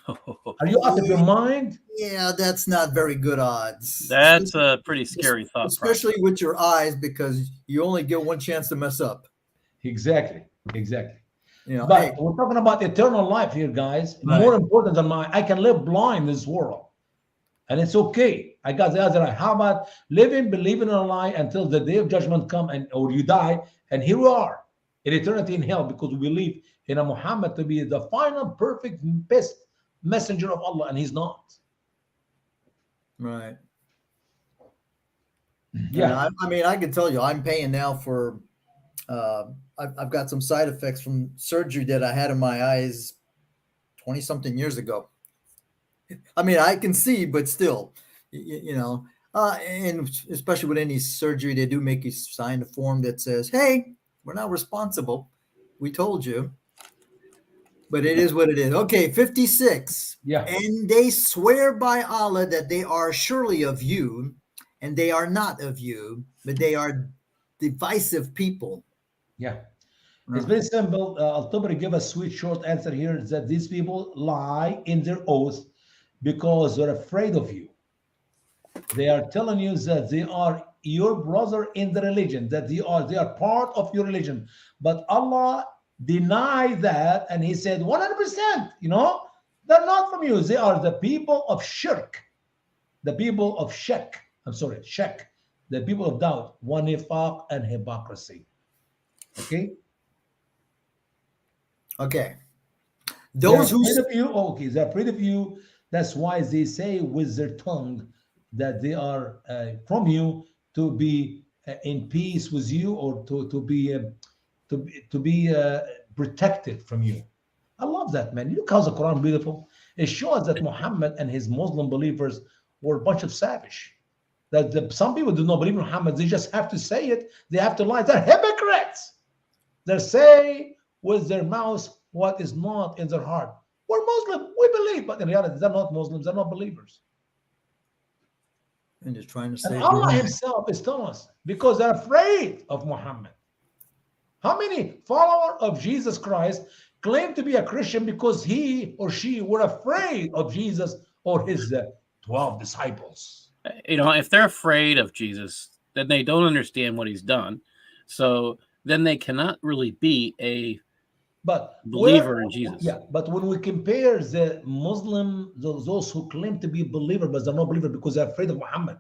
Are you out of your mind? Yeah, that's not very good odds. That's a pretty scary thought process. Especially with your eyes, because you only get one chance to mess up. Exactly, exactly. You know, But hey, we're talking about eternal life here, guys. Right. More important than I can live blind in this world, and it's okay. I got the other eye. How about living, believing in a lie until the day of judgment come, and or you die, and here we are in eternity in hell because we believe in a Muhammad to be the final, perfect, best messenger of Allah, and he's not. right. Yeah. And I mean, I can tell you, I'm paying now for. I've got some side effects from surgery that I had in my eyes 20 something years ago. I mean, I can see, but still, you know, and especially with any surgery, they do make you sign a form that says, "Hey, we're not responsible. We told you." But it is what it is. Okay, 56. Yeah. And they swear by Allah that they are surely of you, and they are not of you, but they are divisive people. Yeah. It's very simple. I'll probably give a sweet short answer here is that these people lie in their oath because they're afraid of you. They are telling you that they are your brother in the religion, that they are part of your religion. But Allah denied that, and He said 100%. They're not from you. They are the people of shirk, the people of shirk. I'm sorry, shirk, the people of doubt, one nifaq and hypocrisy. Okay. Okay. They're Those who afraid of you. Okay, they're afraid of you. That's why they say with their tongue that they are from you to be in peace with you, or to be protected from you. I love that, man. Look how the Quran beautiful. It shows that Muhammad and his Muslim believers were a bunch of savage. That some people do not believe in Muhammad. They just have to say it. They have to lie. They're hypocrites. They say with their mouths what is not in their heart. We're Muslim, we believe, but in reality, they're not Muslims, they're not believers. and just trying to And save Allah their Himself is telling us because they're afraid of Muhammad. How many followers of Jesus Christ claim to be a Christian because he or she were afraid of Jesus or his 12 disciples? If they're afraid of Jesus, then they don't understand what He's done. So then they cannot really be a believer in Jesus. Yeah, but when we compare the Muslim, those who claim to be believers, but they're not believers because they're afraid of Muhammad,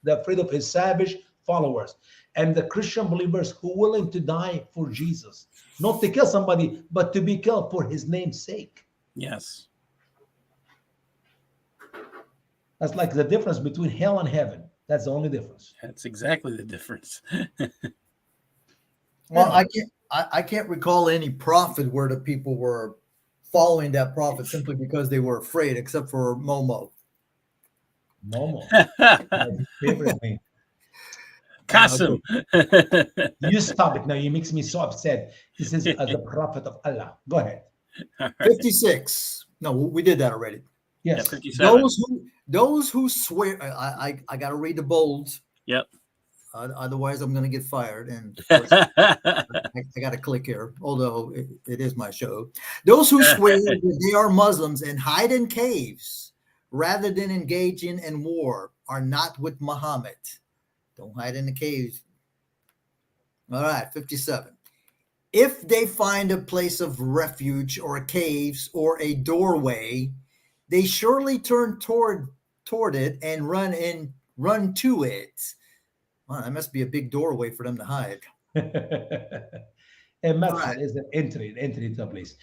they're afraid of his savage followers, and the Christian believers who are willing to die for Jesus, not to kill somebody, but to be killed for his name's sake. Yes. That's like the difference between hell and heaven. That's the only difference. That's exactly the difference. Well, I can't recall any prophet where the people were following that prophet simply because they were afraid, except for Momo. Momo, my favorite name. Qasim. You stop it now. You makes me so upset. This is as a prophet of Allah. Go ahead. 56. No, we did that already. Yes. 57. Those who swear. I got to read the bolds. Yep. Otherwise, I'm going to get fired. And of course, I got to click here, although it is my show. Those who swear that they are Muslims and hide in caves rather than engaging in war are not with Muhammad. Don't hide in the caves. All right, 57. If they find a place of refuge or caves or a doorway, they surely turn toward it and run to it. Wow, that must be a big doorway for them to hide. A method is an entry to a place.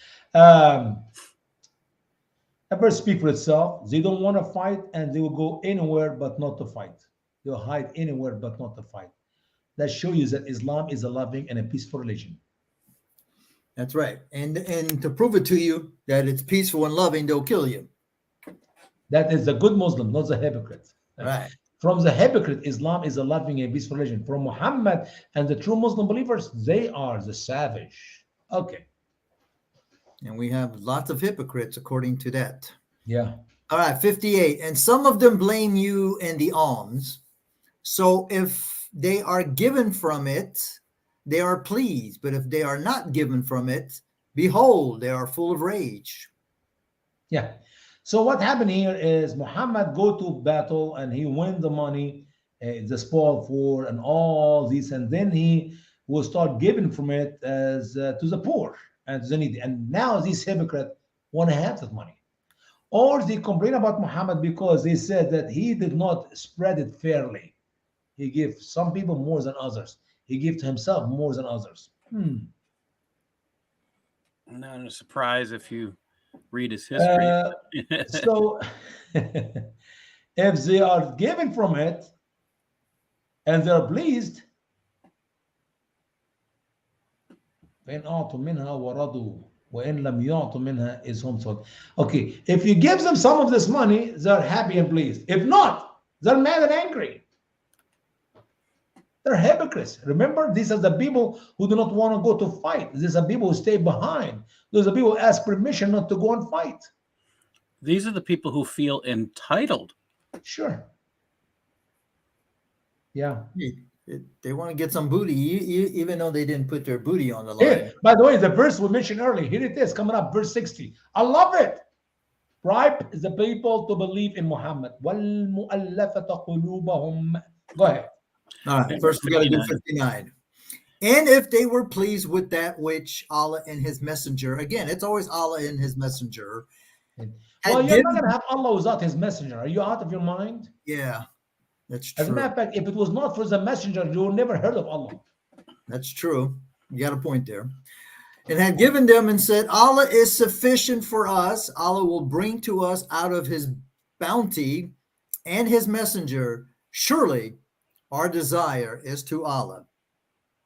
A verse speaks for itself. They don't want to fight, and they will go anywhere but not to fight. They'll hide anywhere but not to fight. That shows you that Islam is a loving and a peaceful religion. That's right. And to prove it to you that it's peaceful and loving, they'll kill you. That is the good Muslim, not the hypocrite. Right. From the hypocrite, Islam is a loving and peaceful religion. From Muhammad and the true Muslim believers, they are the savage. Okay. And we have lots of hypocrites according to that. Yeah. All right, 58. And some of them blame you in the alms. So if they are given from it, they are pleased. But if they are not given from it, behold, they are full of rage. Yeah. So what happened here is Muhammad go to battle and he win the money, the spoil for and all these, and then he will start giving from it as to the poor and to the needy. And now these hypocrites want to have that money. Or they complain about Muhammad because they said that he did not spread it fairly. He gave some people more than others. He gave to himself more than others. Not a surprise if you read his history. So if they are given from it and they're pleased, فإن أعطوا منها ورضوا وإن لم يعطوا منها is homeschooled. Okay, if you give them some of this money, they're happy and pleased. If not, they're mad and angry. They're hypocrites. Remember, these are the people who do not want to go to fight. These are people who stay behind. Those are people who ask permission not to go and fight. These are the people who feel entitled. Sure. Yeah. They want to get some booty, even though they didn't put their booty on the line. Here, by the way, the verse we mentioned earlier, here it is coming up, verse 60. I love it. Bribe the people to believe in Muhammad. وَالْمُؤَلَّفَةَ قُلُوبَهُمْ. Go ahead. All right, first we got to do 59. And if they were pleased with that which Allah and his messenger, again, it's always Allah and his messenger. Well, you're not going to have Allah without his messenger. Are you out of your mind? Yeah, that's true. As a matter of fact, if it was not for the messenger, you would never heard of Allah. That's true. You got a point there. And had given them and said, Allah is sufficient for us. Allah will bring to us out of his bounty and his messenger. Surely our desire is to Allah.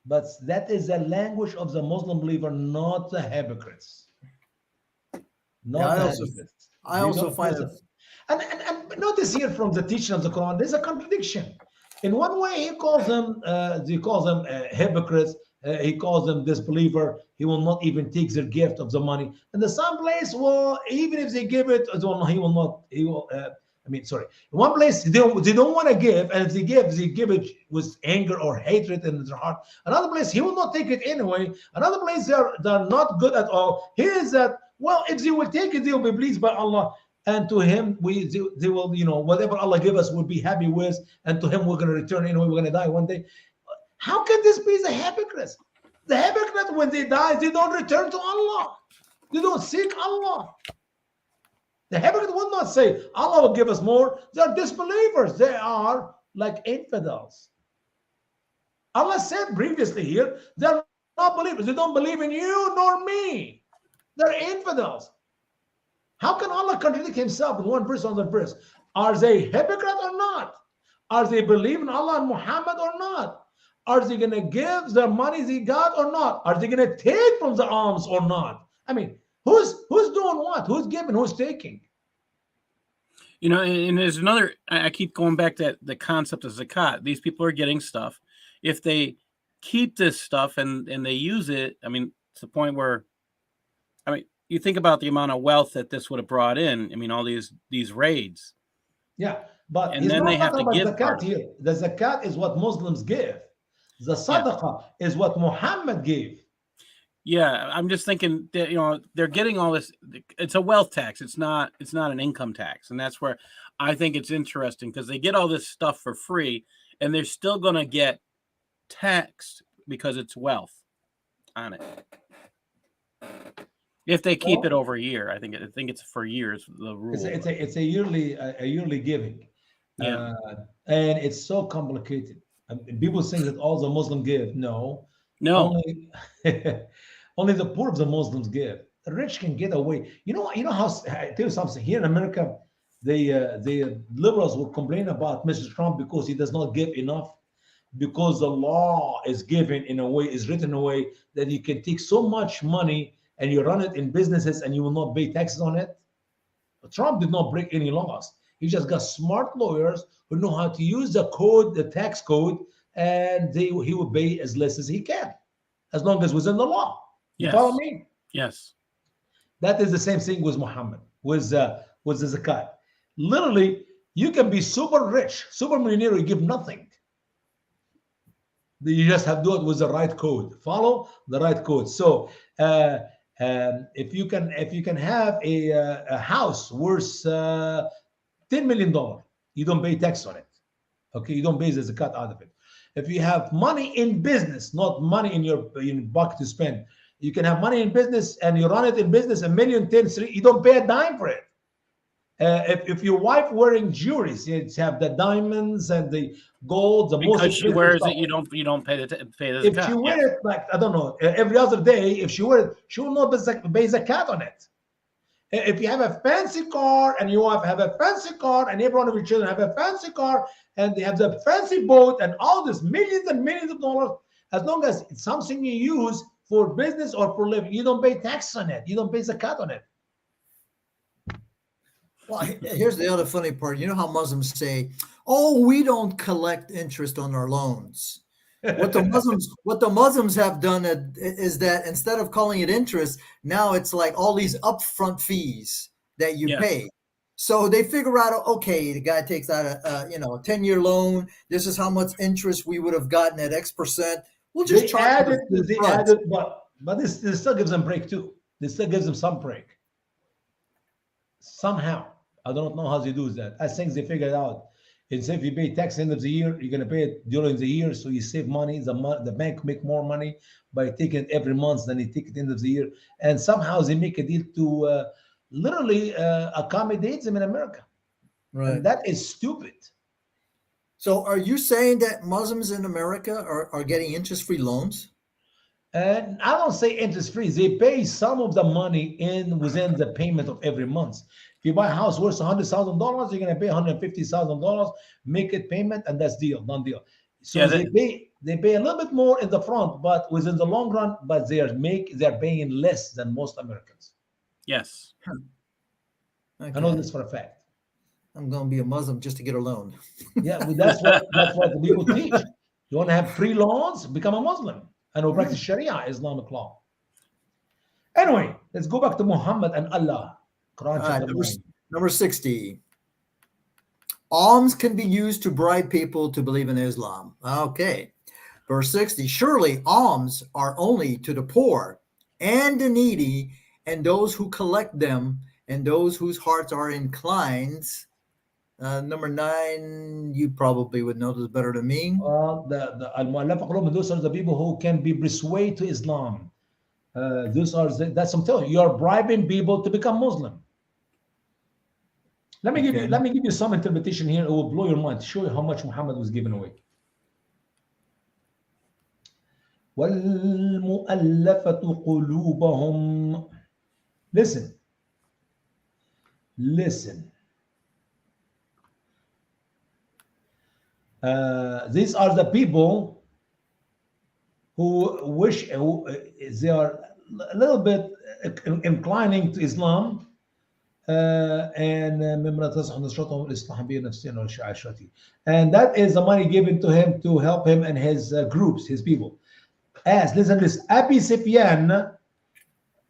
But that is the language of the Muslim believer, not the hypocrites. Not the hypocrites. I also find it. And notice here from the teaching of the Quran, there's a contradiction. In one way, he calls them hypocrites. He calls them disbeliever. He will not even take their gift of the money. And the some place, well, even if they give it, he will not. He will. Sorry. In one place, they don't want to give, and if they give it with anger or hatred in their heart. Another place, he will not take it anyway. Another place, they're not good at all. Here is that, well, if they will take it, they will be pleased by Allah. And to him, they will, whatever Allah give us, we'll be happy with. And to him, we're going to return anyway. We're going to die one day. How can this be the hypocrites? The hypocrites, when they die, they don't return to Allah. They don't seek Allah. The hypocrite will not say, Allah will give us more. They are disbelievers. They are like infidels. Allah said previously here, they're not believers. They don't believe in you nor me. They're infidels. How can Allah contradict himself in one verse on the verse? Are they hypocrite or not? Are they believe in Allah and Muhammad or not? Are they going to give their money they got or not? Are they going to take from the alms or not? I mean, who's doing what? Who's giving? Who's taking? And there's another, I keep going back to the concept of zakat. These people are getting stuff. If they keep this stuff and they use it, it's the point where, you think about the amount of wealth that this would have brought in. All these raids. Yeah, but and then they have to give zakat here. The zakat is what Muslims give. The sadaqah is what Muhammad gave. Yeah, I'm just thinking that they're getting all this. It's a wealth tax. It's not an income tax, and that's where I think it's interesting because they get all this stuff for free, and they're still going to get taxed because it's wealth on it. If they keep it over a year, I think it's for years. The rule. It's a yearly giving. Yeah, and it's so complicated. People think that all the Muslims give. No. Only Only the poor of the Muslims give. the rich can get away. You know how I tell you something. Here in America, the liberals will complain about Mr. Trump because he does not give enough, because the law is given in a way, is written in a way that you can take so much money and you run it in businesses and you will not pay taxes on it. But Trump did not break any laws. He just got smart lawyers who know how to use the code, the tax code, and he will pay as less as he can, as long as within the law. You Yes. follow me? Yes. That is the same thing with Muhammad, with the zakat. Literally, you can be super rich, super millionaire, you give nothing. You just have to do it with the right code. Follow the right code. So if you can have a house worth $10 million, you don't pay tax on it. Okay, you don't pay the zakat out of it. If you have money in business, not money in your bucket to spend, you can have money in business and you run it in business, $1 million, 10, 3, you don't pay a dime for it. If your wife wearing jewelry, you have the diamonds and the gold, the most Because she expensive wears stuff. it, you don't pay the If zakat. she wear Yes. it like, I don't know, every other day, if she wear it, she will not pay zakat on it. If you have a fancy car and your wife have a fancy car and every one of your children have a fancy car and they have the fancy boat and all this millions and millions of dollars, as long as it's something you use for business or for living, you don't pay tax on it. You don't pay zakat on it. Well, here's the other funny part. You know how Muslims say, "Oh, we don't collect interest on our loans." What the Muslims have done is that instead of calling it interest, now it's like all these upfront fees that you Yes. pay. So they figure out, okay, the guy takes out a 10-year loan. This is how much interest we would have gotten at X%. We'll just charge them They upfront. added, but this still gives them break too. This still gives them some break. Somehow, I don't know how they do that. I think they figured out. It's if you pay tax end of the year, you're gonna pay it during the year, so you save money. The bank make more money by taking it every month than you take it end of the year, and somehow they make a deal to literally accommodate them in America, Right. and that is stupid. So are you saying that Muslims in America are getting interest-free loans? And I don't say interest free. They pay some of the money in within the payment of every month. If you buy a house worth $100,000, you're gonna pay $150,000, make it payment, and that's deal, done deal. So Yeah, they pay a little bit more in the front, but within the long run, but they're paying less than most Americans. Yes. I know Okay. this for a fact. I'm going to be a Muslim just to get a loan. Yeah, well, that's what the people teach. You want to have free loans? Become a Muslim and we'll practice Sharia, Islamic law. Anyway, let's go back to Muhammad and Allah. Quran All right, chapter 9. number 60. Alms can be used to bribe people to believe in Islam. Okay. Verse 60. Surely alms are only to the poor and the needy and those who collect them and those whose hearts are inclined. Number 9, you probably would know this better than me. The Al-Mu'allafa Qulubihim, those are the people who can be persuaded to Islam. That's I'm telling you, you're bribing people to become Muslim. Let me give you some interpretation here. It will blow your mind. Show you how much Muhammad was given away. وَالْمُؤَلَّفَةُ قُلُوبَهُمْ. Listen. These are the people who they are a little bit inclining to Islam, and that is the money given to him to help him and his groups, his people. Listen to this. Abi Sufyan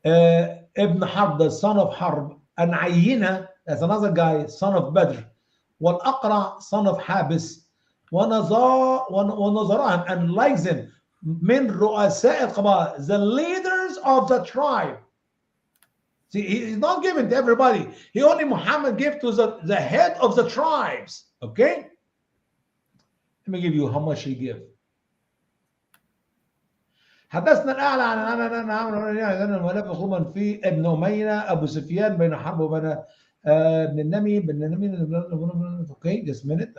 ibn Harb, the son of Harb, and Ayyina, that's another guy, son of Badr, Wal-Aqra, son of Habis, ونظرهم, and likes them, من رؤساء القبائل, the leaders of the tribe. See, he's not given to everybody. He only Muhammad gave to the head of the tribes. Okay? Let me give you how much he gave. حدثنا الأعلى عن عمرو في ابن أمية أبو سفيان بين حرب وبين ابن النمي. Okay, just a minute.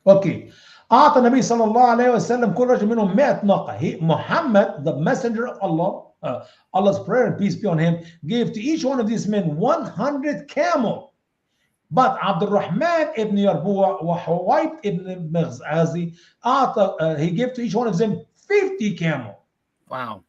Okay. أعطى النبي صلى الله عليه وسلم كل رجل منهم 100 ناقة. Muhammad, the messenger of Allah, Allah's prayer and peace be on him, gave to each one of these men 100 camel. But عبد الرحمن ibn Yarbu'a وحويت ibn Maghzazi أعطى, he gave to each one of them 50 camel. Wow.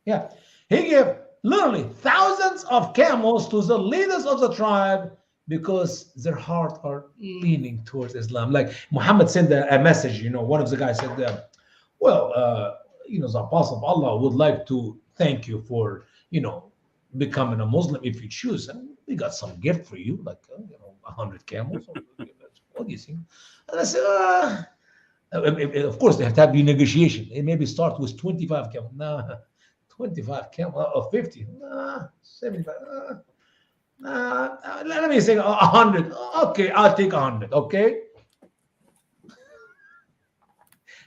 Yeah. He gave literally thousands of camels to the leaders of the tribe because their heart are leaning towards Islam. Like Muhammad sent a message, one of the guys said, the apostle of Allah would like to thank you for, becoming a Muslim if you choose. And we got some gift for you, like, 100 camels. What do you think? And I said, of course, there have to be negotiation. It maybe start with 25 camels. Nah, 25 camels or 50. Nah, 75. Let me say 100. Okay, I'll take 100. Okay.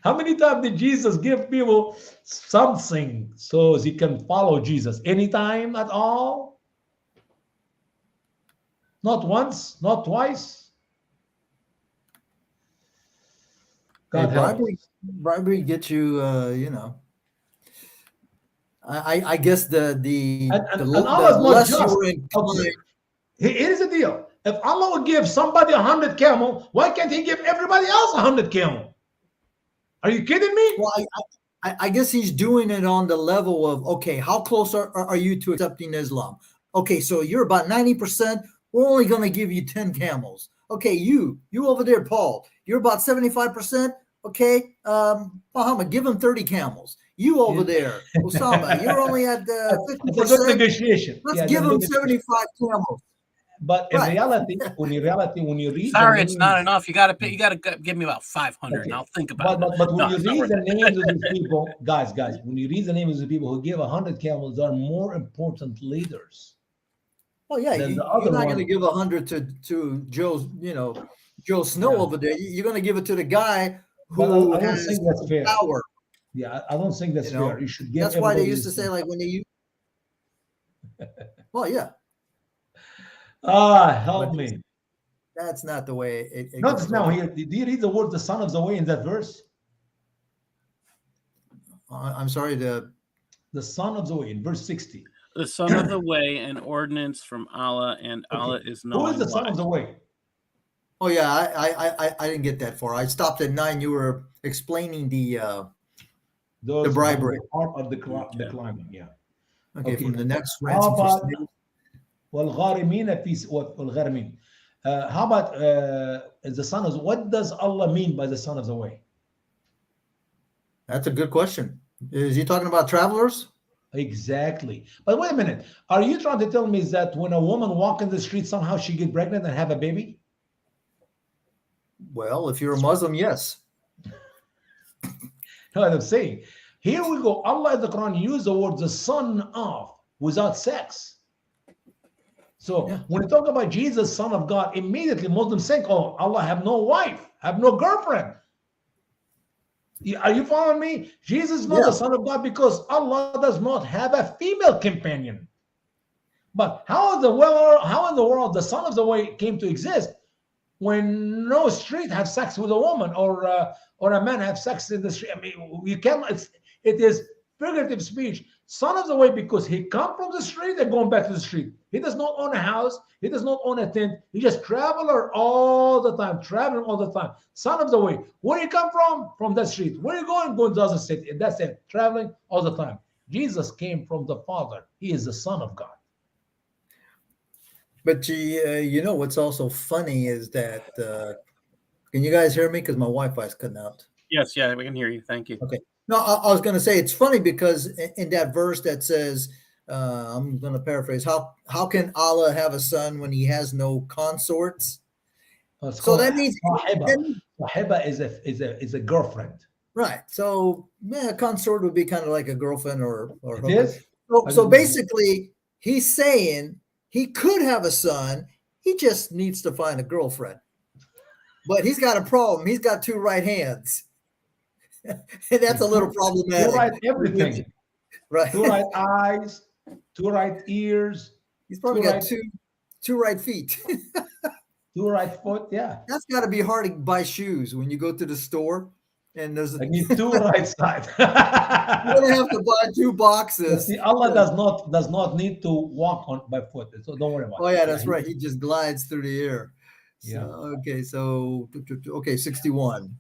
How many times did Jesus give people something so they can follow Jesus? Anytime at all? Not once, not twice. God help us. Bribery gets you, I guess the Allah's not less just. you were inclined. Okay. Here's the deal. If Allah would give somebody 100 camel, why can't he give everybody else 100 camel? Are you kidding me? Well, I guess he's doing it on the level of, okay, how close are you to accepting Islam? Okay, so you're about 90%. We're only going to give you 10 camels. Okay, you over there, Paul, you're about 75%. Okay, Muhammad, give him 30 camels. You over there, Osama, you're only at 50%. It's a good negotiation. Let's give him 75 camels. But in reality, when you read, sorry, it's not enough. You got to give me about 500, and I'll think about it. But when you read the names of these people, guys, when you read the names of the people who give 100 camels, are more important leaders. Oh yeah, you're not going to give 100 to Joe Snow over there. You're going to give it to the guy who I don't has think that's fair. Power. Yeah, I don't think that's fair. You should give. That's why they used to say, like, when they use. Well, yeah. Help me. That's not the way it Notice goes. now here. Do you read the word "the son of the way" in that verse? I'm sorry. The son of the way in verse 60. The son of the way, an ordinance from Allah, and Allah is knowing. Who is the son of the way? Oh yeah, I didn't get that far. I stopped at 9. You were explaining the bribery part of the climbing. Yeah. Okay. From the next ransom. How about the son of? What does Allah mean by the son of the way? That's a good question. Is he talking about travelers? Exactly. But wait a minute. Are you trying to tell me that when a woman walks in the street, somehow she get pregnant and have a baby? Well, if you're a Muslim, yes. No, I'm saying. Here we go. Allah in the Quran used the word "the son of" without sex. So when we talk about Jesus, son of God, immediately Muslims think, "Oh, Allah have no wife, have no girlfriend." Are you following me? Jesus is not the son of God because Allah does not have a female companion. But how in the world the son of the way came to exist when no street have sex with a woman or a man have sex in the street? I mean, you can't. It is figurative speech. Son of the way because he come from the street and going back to the street. He does not own a house. He does not own a tent. He just traveler all the time, traveling all the time. Son of the way. Where you come from? From that street. Where you going? Going to the other city. That's it. Traveling all the time. Jesus came from the Father. He is the Son of God. But what's also funny is that can you guys hear me? Because my Wi-Fi is cutting out. Yes, yeah, we can hear you. Thank you. Okay. No, I was going to say it's funny because in that verse that says, I'm going to paraphrase, how can Allah have a son when he has no consorts? So that means Sahiba is a girlfriend. Right. So a consort would be kind of like a girlfriend or it is? So basically he's saying he could have a son, he just needs to find a girlfriend. But he's got a problem. He's got 2 right hands. And that's a little problematic. 2 right everything. Right. 2 right eyes, 2 right ears. He's probably got two right feet. Two right foot, yeah. That's got to be hard to buy shoes when you go to the store and there's a, I need two right side. you're gonna have to buy two But boxes. see, Allah does not need to walk on by foot, so don't worry about Oh it. yeah, Yeah, that's right. He just glides through the air. So yeah. okay, so okay, 61.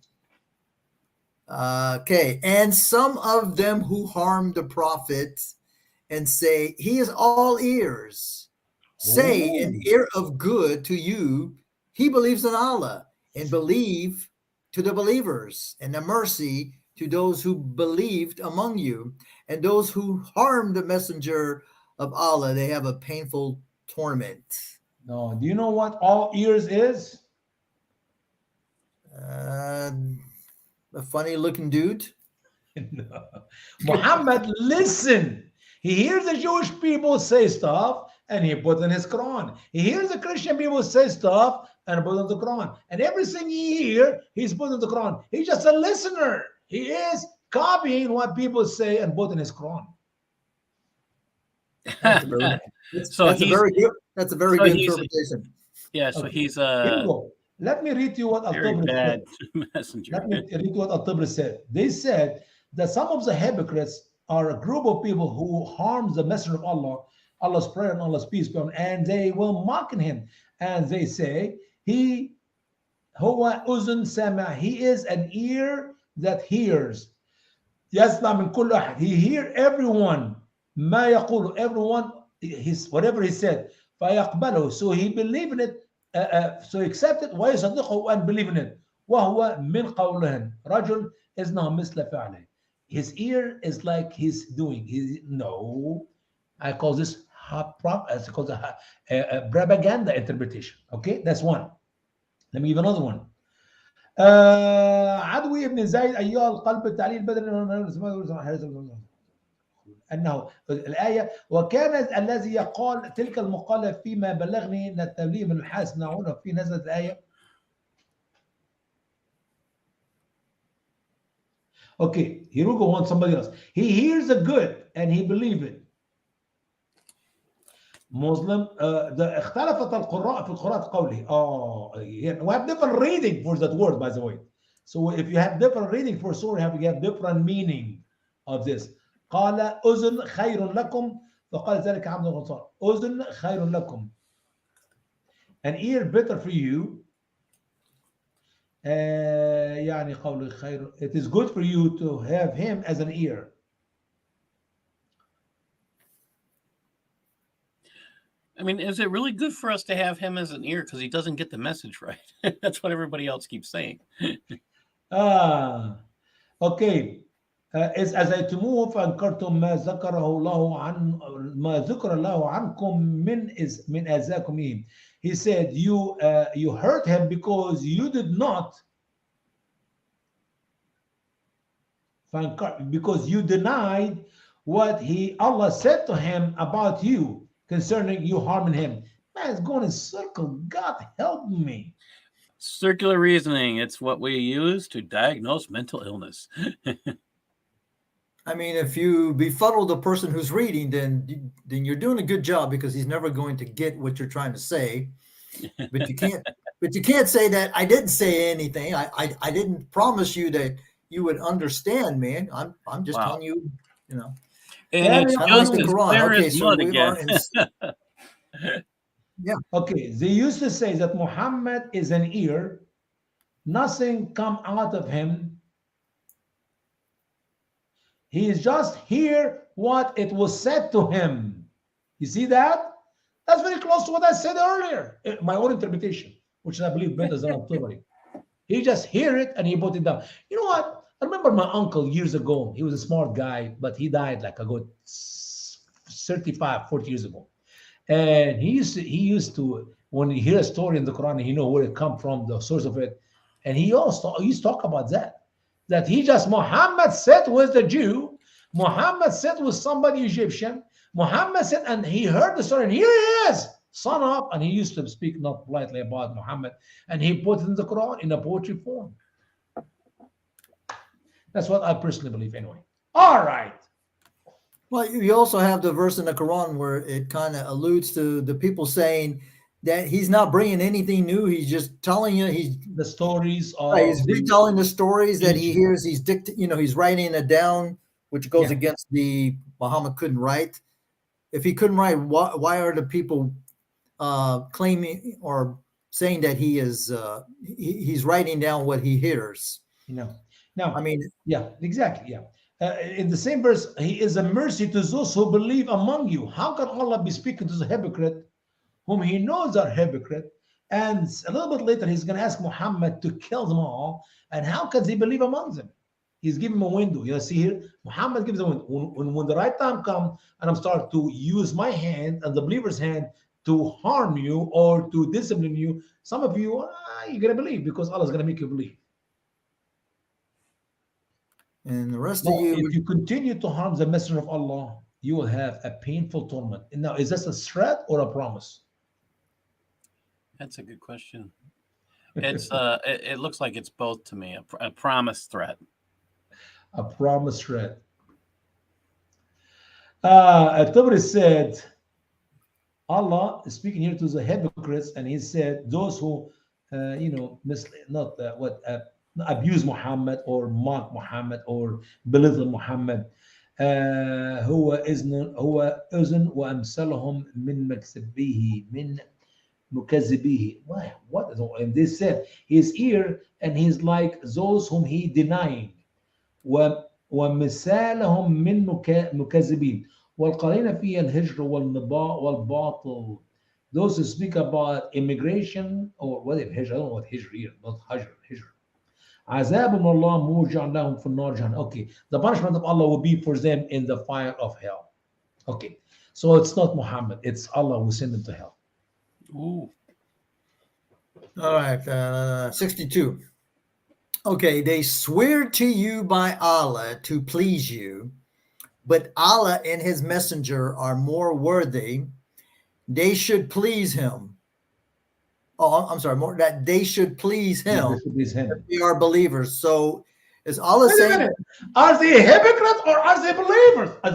Okay, and some of them who harm the prophet and say he is all ears, say an Oh, ear of good to you. He believes in Allah and believe to the believers and the mercy to those who believed among you, and those who harm the messenger of Allah, they have a painful torment. no. Do you know what all ears is? Uh, a funny looking dude. No. Muhammad, listen. He hears the Jewish people say stuff and he put in his Quran. He hears the Christian people say stuff and put in the Quran. And everything he hear, he's put in the Quran. He's just a listener. He is copying what people say and put in his Quran. That's a very, So that's a he's very good. That's a very so good he's- interpretation. yeah. So Okay. he's Here we a go. Let me read you what very Al-Tabri bad said. messenger. Let me read what Al-Tabri said. They said that some of the hypocrites are a group of people who harm the messenger of Allah, Allah's prayer and Allah's peace be on him, and they will mock him. And they say, he huwa uzun sama. He is an ear that hears. يسمع من كل أحد. He hear everyone. ما يقول, everyone, his whatever he said. فيقبله. So he believe in it. So he accept it ويصدقه and believe in it. وهو من قولهم. رجل إذنه مثل فعله. His ear is like he's doing. No, I call this propaganda interpretation. Okay, that's one. Let me give another one. عدوي ابن زيد أيها القلب التعليل بدل أنه الآية وكان الذي يقال تلك المقالة فيما بلغني أن التبليغ من الحاسب نعونه في نزلت الآية. Okay, here we go on somebody else. He hears the good and he believes it. Muslim, اختلفت القراء في قراءة قوله. We have different reading for that word, by the way. So if you have different reading for surah, you have different meaning of this. قال أذن خير لكم فقال ذلك عبد الغفار. أذن خير لكم. An ear better for you. يعني قول خير. It is good for you to have him as an ear. I mean, is it really good for us to have him as an ear because he doesn't get the message right? That's what everybody else keeps saying. Okay. إذ أزيتموه فأنكرتم ما ذكره الله عن ما ذكر الله عنكم من أذاكم. He said you hurt him because you did not because you denied what Allah said to him about you concerning you harming him. Man, it's going in circle. God help me. Circular reasoning. It's what we use to diagnose mental illness. I mean, if you befuddle the person who's reading, then you're doing a good job because he's never going to get what you're trying to say. But you can't say that I didn't say anything. I didn't promise you that you would understand, man. I'm just telling you, you know. And it's Kind of just like the as Quran. clear Okay, as so mud we are again. yeah. Okay, they used to say that Muhammad is an ear, nothing come out of him. He is just hear what it was said to him. You see that? That's very close to what I said earlier. My own interpretation, which I believe better than Al-Tabari. He just hear it and he put it down. You know what? I remember my uncle years ago. He was a smart guy, but he died like a good 35, 40 years ago. And he used to when he hear a story in the Quran, he know where it come from, the source of it. And he also used to talk about that he just Muhammad said was the Jew, Muhammad said was somebody Egyptian, Muhammad said, and he heard the story, and here he is, son of, and he used to speak not politely about Muhammad, and he put it in the Quran in a poetry form. That's what I personally believe anyway. All right. Well, you also have the verse in the Quran where it kind of alludes to the people saying that he's not bringing anything new. He's just telling you The stories he's of the retelling the stories that he ancient. hears. He's writing it down, which goes Yeah. against the Muhammad couldn't write. If he couldn't write, why are the people claiming or saying that he's writing down what he hears? Now, I mean, yeah, exactly. Yeah. In the same verse, he is a mercy to those who believe among you. How can Allah be speaking to the hypocrite whom he knows are hypocrite? And a little bit later, he's going to ask Muhammad to kill them all. And how can they believe among them? He's giving him a window. You see here, Muhammad gives a window. When the right time comes, and I'm start to use my hand and the believer's hand to harm you or to discipline you, some of you, you're going to believe because Allah is going to make you believe. and the rest of But you, if you continue to harm the messenger of Allah, you will have a painful torment. Now, is this a threat or a promise? That's a good question. It's it looks like it's both to me. A promise threat. A promise threat. Tabari said, Allah is speaking here to the hypocrites, and he said, those who, abuse Muhammad or mock Muhammad or belittle Muhammad. هو إذن وأمثلهم من مكذبيه. What is all? And they said his ear and he's like those whom he denying. ومثالهم من مكذبين. والقرين فيها الهجر والباطل. Those who speak about immigration or what if hijr? I don't know what hijr here, not hajr. عذاب من الله موجع لهم في النار جهنم. Okay, the punishment of Allah will be for them in the fire of hell. Okay, so it's not Muhammad, it's Allah who sent them to hell. Ooh. all right, 62. Okay, they swear to you by Allah to please you, but Allah and his messenger are more worthy. They should please him. Oh, I'm sorry, more that they should please him. They should please him. If they are believers. So is Allah Wait a saying, minute. Are they hypocrites or are they believers? I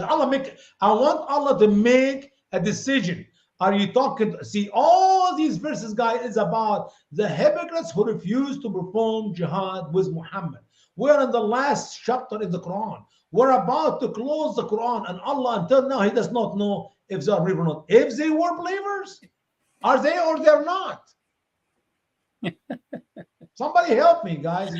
want Allah to make a decision. Are you talking? See, all these verses, guys, is about the hypocrites who refuse to perform jihad with Muhammad. We're in the last chapter in the Quran. We're about to close the Quran, and Allah, until now, He does not know if they are believers or not. If they were believers, are they or they're not? Somebody help me, guys.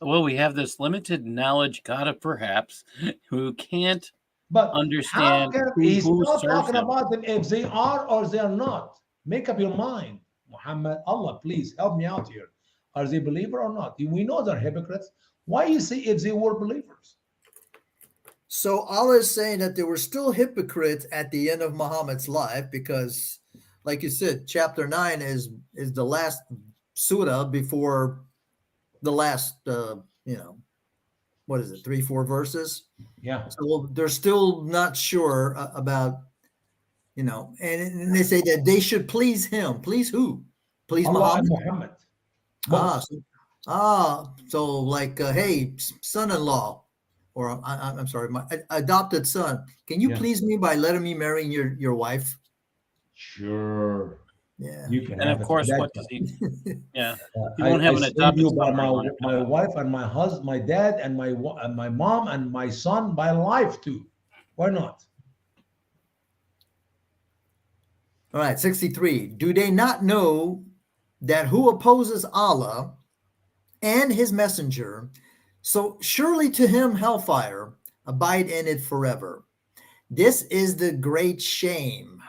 Well, we have this limited knowledge God of perhaps who can't But understand how can who he's not serves talking him. about them if they are or they are not? Make up your mind. Muhammad, Allah, please help me out here. Are they believer or not? We know they're hypocrites. Why you say if they were believers? so Allah is saying that there were still hypocrites at the end of Muhammad's life because, like you said, chapter 9 is the last surah before the last, what is it, 3-4 verses? Yeah. So they're still not sure about, and they say that they should please him. Please who? Please Allah and Muhammad? Muhammad. So like, hey, son-in-law, or I'm sorry, my adopted son, can you Yeah. please me by letting me marry your wife? Sure. Yeah. You can And have of it. course, That- what does he? Yeah, you I, won't have I an send adopted you son. by or you won't have my a- wife and my husband, my dad and my mom and my son by life too. Why not? All right, 63. Do they not know that who opposes Allah and his messenger, so surely to him hellfire, abide in it forever. This is the great shame.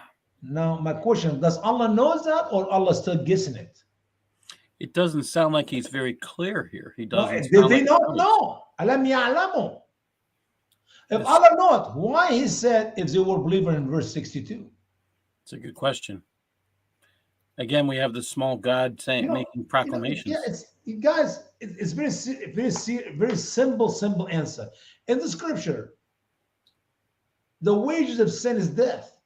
Now my question: does Allah knows that, or Allah still guessing it? It doesn't sound like he's very clear here. He No, doesn't. did sound they like not he knows. know? Alam ya'lamu. If Yes. Allah knows, why He said if they were believer in verse 62? It's a good question. Again, we have the small God saying, making proclamations. Yeah, it's very simple answer. In the scripture, the wages of sin is death,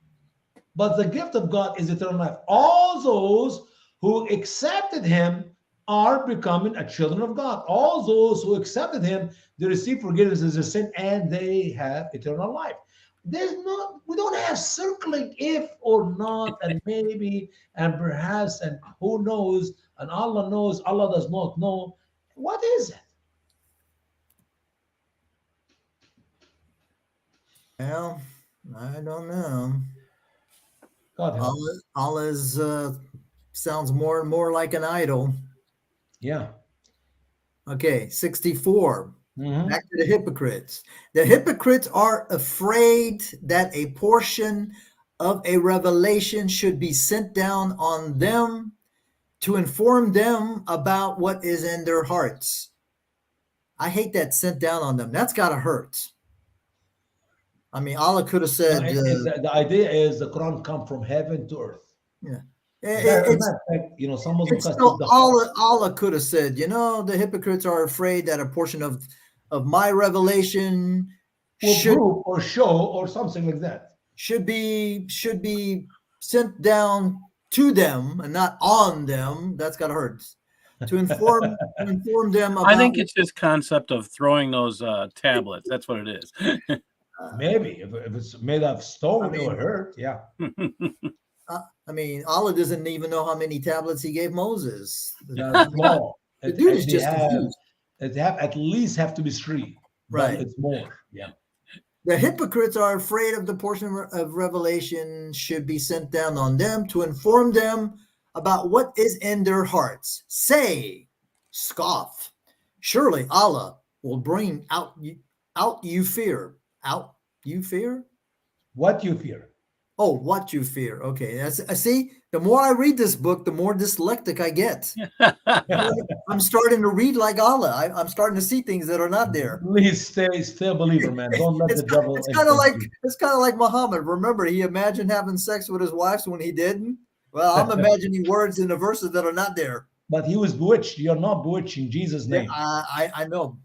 but the gift of God is eternal life. All those who accepted Him are becoming a children of God. All those who accepted Him, they receive forgiveness of their sin and they have eternal life. We don't have circling if or not and maybe and perhaps and who knows and Allah knows, Allah does not know. What is it? Well, I don't know. God help. Allah's sounds more and more like an idol. Yeah. Okay, 64. Mhm. Back to the hypocrites. The hypocrites are afraid that a portion of a revelation should be sent down on them to inform them about what is in their hearts. I hate that sent down on them. That's got to hurt. I mean, Allah could have No, said, the idea is the Quran come from heaven to earth. yeah. As a It's matter of fact, some Muslim it's customs still the heart. Allah could have said, the hypocrites are afraid that a portion of my revelation Or should proof or show or something like that. should be sent down to them and not on them. That's got to hurt. To inform them about. I think it's this concept of throwing those tablets. That's what it is. Maybe if it's made of stone, I mean- it will hurt. Yeah. I mean, Allah doesn't even know how many tablets he gave Moses. That's small. The dude is They just have- confused. It at least have to be 3. but Right. It's more. Yeah. The hypocrites are afraid of the portion of revelation should be sent down on them to inform them about what is in their hearts. Say, scoff. Surely Allah will bring out you fear. Out you fear? What you fear? Oh, what you fear. Okay. I see. The more I read this book, the more dyslexic I get. I'm starting to read like Allah. I'm starting to see things that are not there. Please stay a believer, man. Don't let the devil. It's kind of like influence you. Muhammad. Remember, he imagined having sex with his wives when he didn't. Well, I'm imagining words in the verses that are not there. But he was bewitched. You're not bewitched in Jesus' name. I know.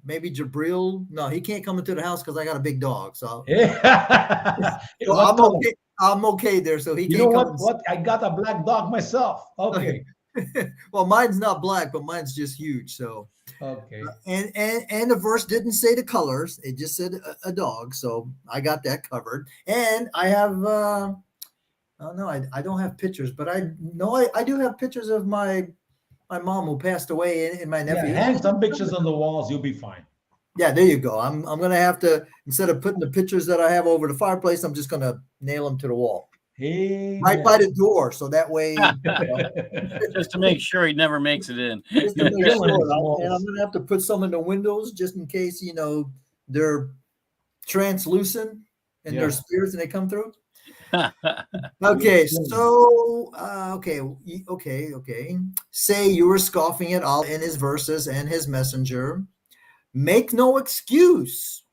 Maybe Jabril. No, he can't come into the house because I got a big dog. So, so What I'm color? okay. I'm okay there. So he You know can't what? come. What? I got a black dog myself. Okay. Well, mine's not black, but mine's just huge. So, Okay. and the verse didn't say the colors; it just said a dog. So I got that covered. And I have, oh no, I don't have pictures, but I do have pictures of my mom who passed away and my Yeah, nephew. hang some pictures on the walls. You'll be fine. Yeah, there you go. I'm gonna have to, instead of putting the pictures that I have over the fireplace, I'm just gonna nail them to the wall. Hey. Right by the door, so that way. Just to make sure he never makes it in. Just to make Yeah. sure. And I'm gonna have to put some in the windows just in case they're translucent and Yeah. they're spirits and they come through. Okay, so okay. Say you were scoffing at Allah in his verses and his messenger. Make no excuse.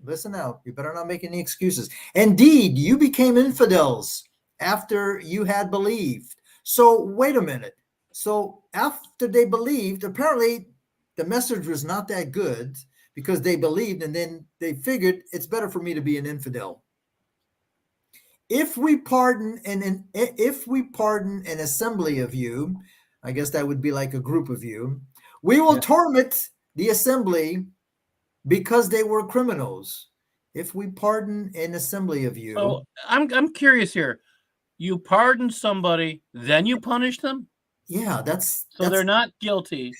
Listen out, you better not make any excuses. Indeed, you became infidels after you had believed. So wait a minute. So after they believed, apparently the message was not that good because they believed, and then they figured it's better for me to be an infidel. If we pardon an assembly of you, I guess that would be like a group of you, we will torment the assembly because they were criminals. If we pardon an assembly of you. So I'm curious here. You pardon somebody, then you punish them? Yeah, So they're not guilty.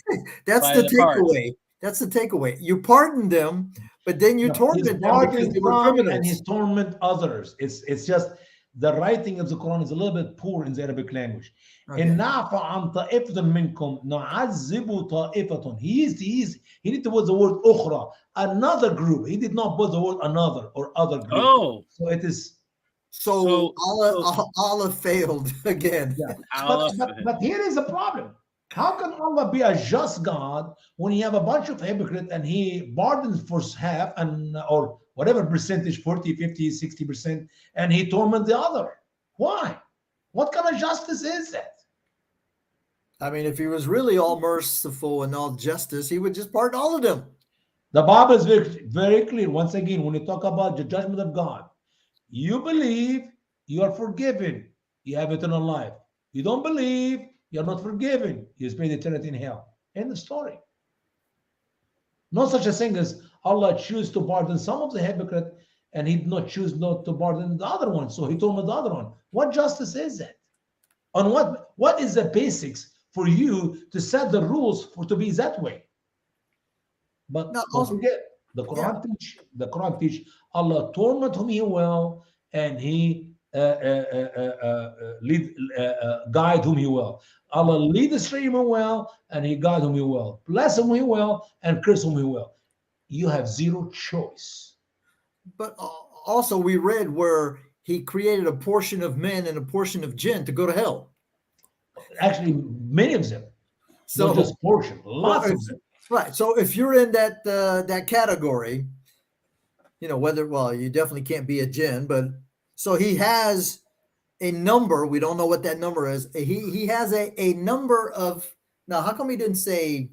That's by the the pardon. takeaway. That's the takeaway. You pardon them, but then you torment them because they were criminals. And his torment others. It's just the writing of the Quran is a little bit poor in the Arabic language. Okay. إن نعفى عن طائفة منكم نعذب طائفة. He need to put the word أخرى, another group. He did not put the word another or other group. Oh, So it is. So Allah failed again. Yeah. Allah But here is the problem. How can Allah be a just God when you have a bunch of hypocrites and he pardons for half or whatever percentage, 40, 50, 60%, and he torments the other? Why? What kind of justice is that? I mean, if he was really all merciful and all justice, he would just pardon all of them. The Bible is very, very clear. Once again, when you talk about the judgment of God, you believe you are forgiven, you have eternal life. You don't believe, you're not forgiven, you spend eternity in hell. End of story. No such a thing as Allah choose to pardon some of the hypocrite and he did not choose not to pardon the other one. So he told him the other one. What justice is that? On what is the basics for you to set the rules for to be that way? Now, But don't also, forget, yeah, The Quran teach Allah torment whom He will, and He guide whom He will. Allah lead astray whom He will, and He guide whom He will. Bless whom He will, and curse whom He will. You have zero choice. but also we read where he created a portion of men and a portion of jinn to go to hell. Actually, many of them, So, not just portion, lots of them. right. So if you're in that category, whether, well, you definitely can't be a jinn, but so he has a number. We don't know what that number is. He has a number of. Now, how come he didn't say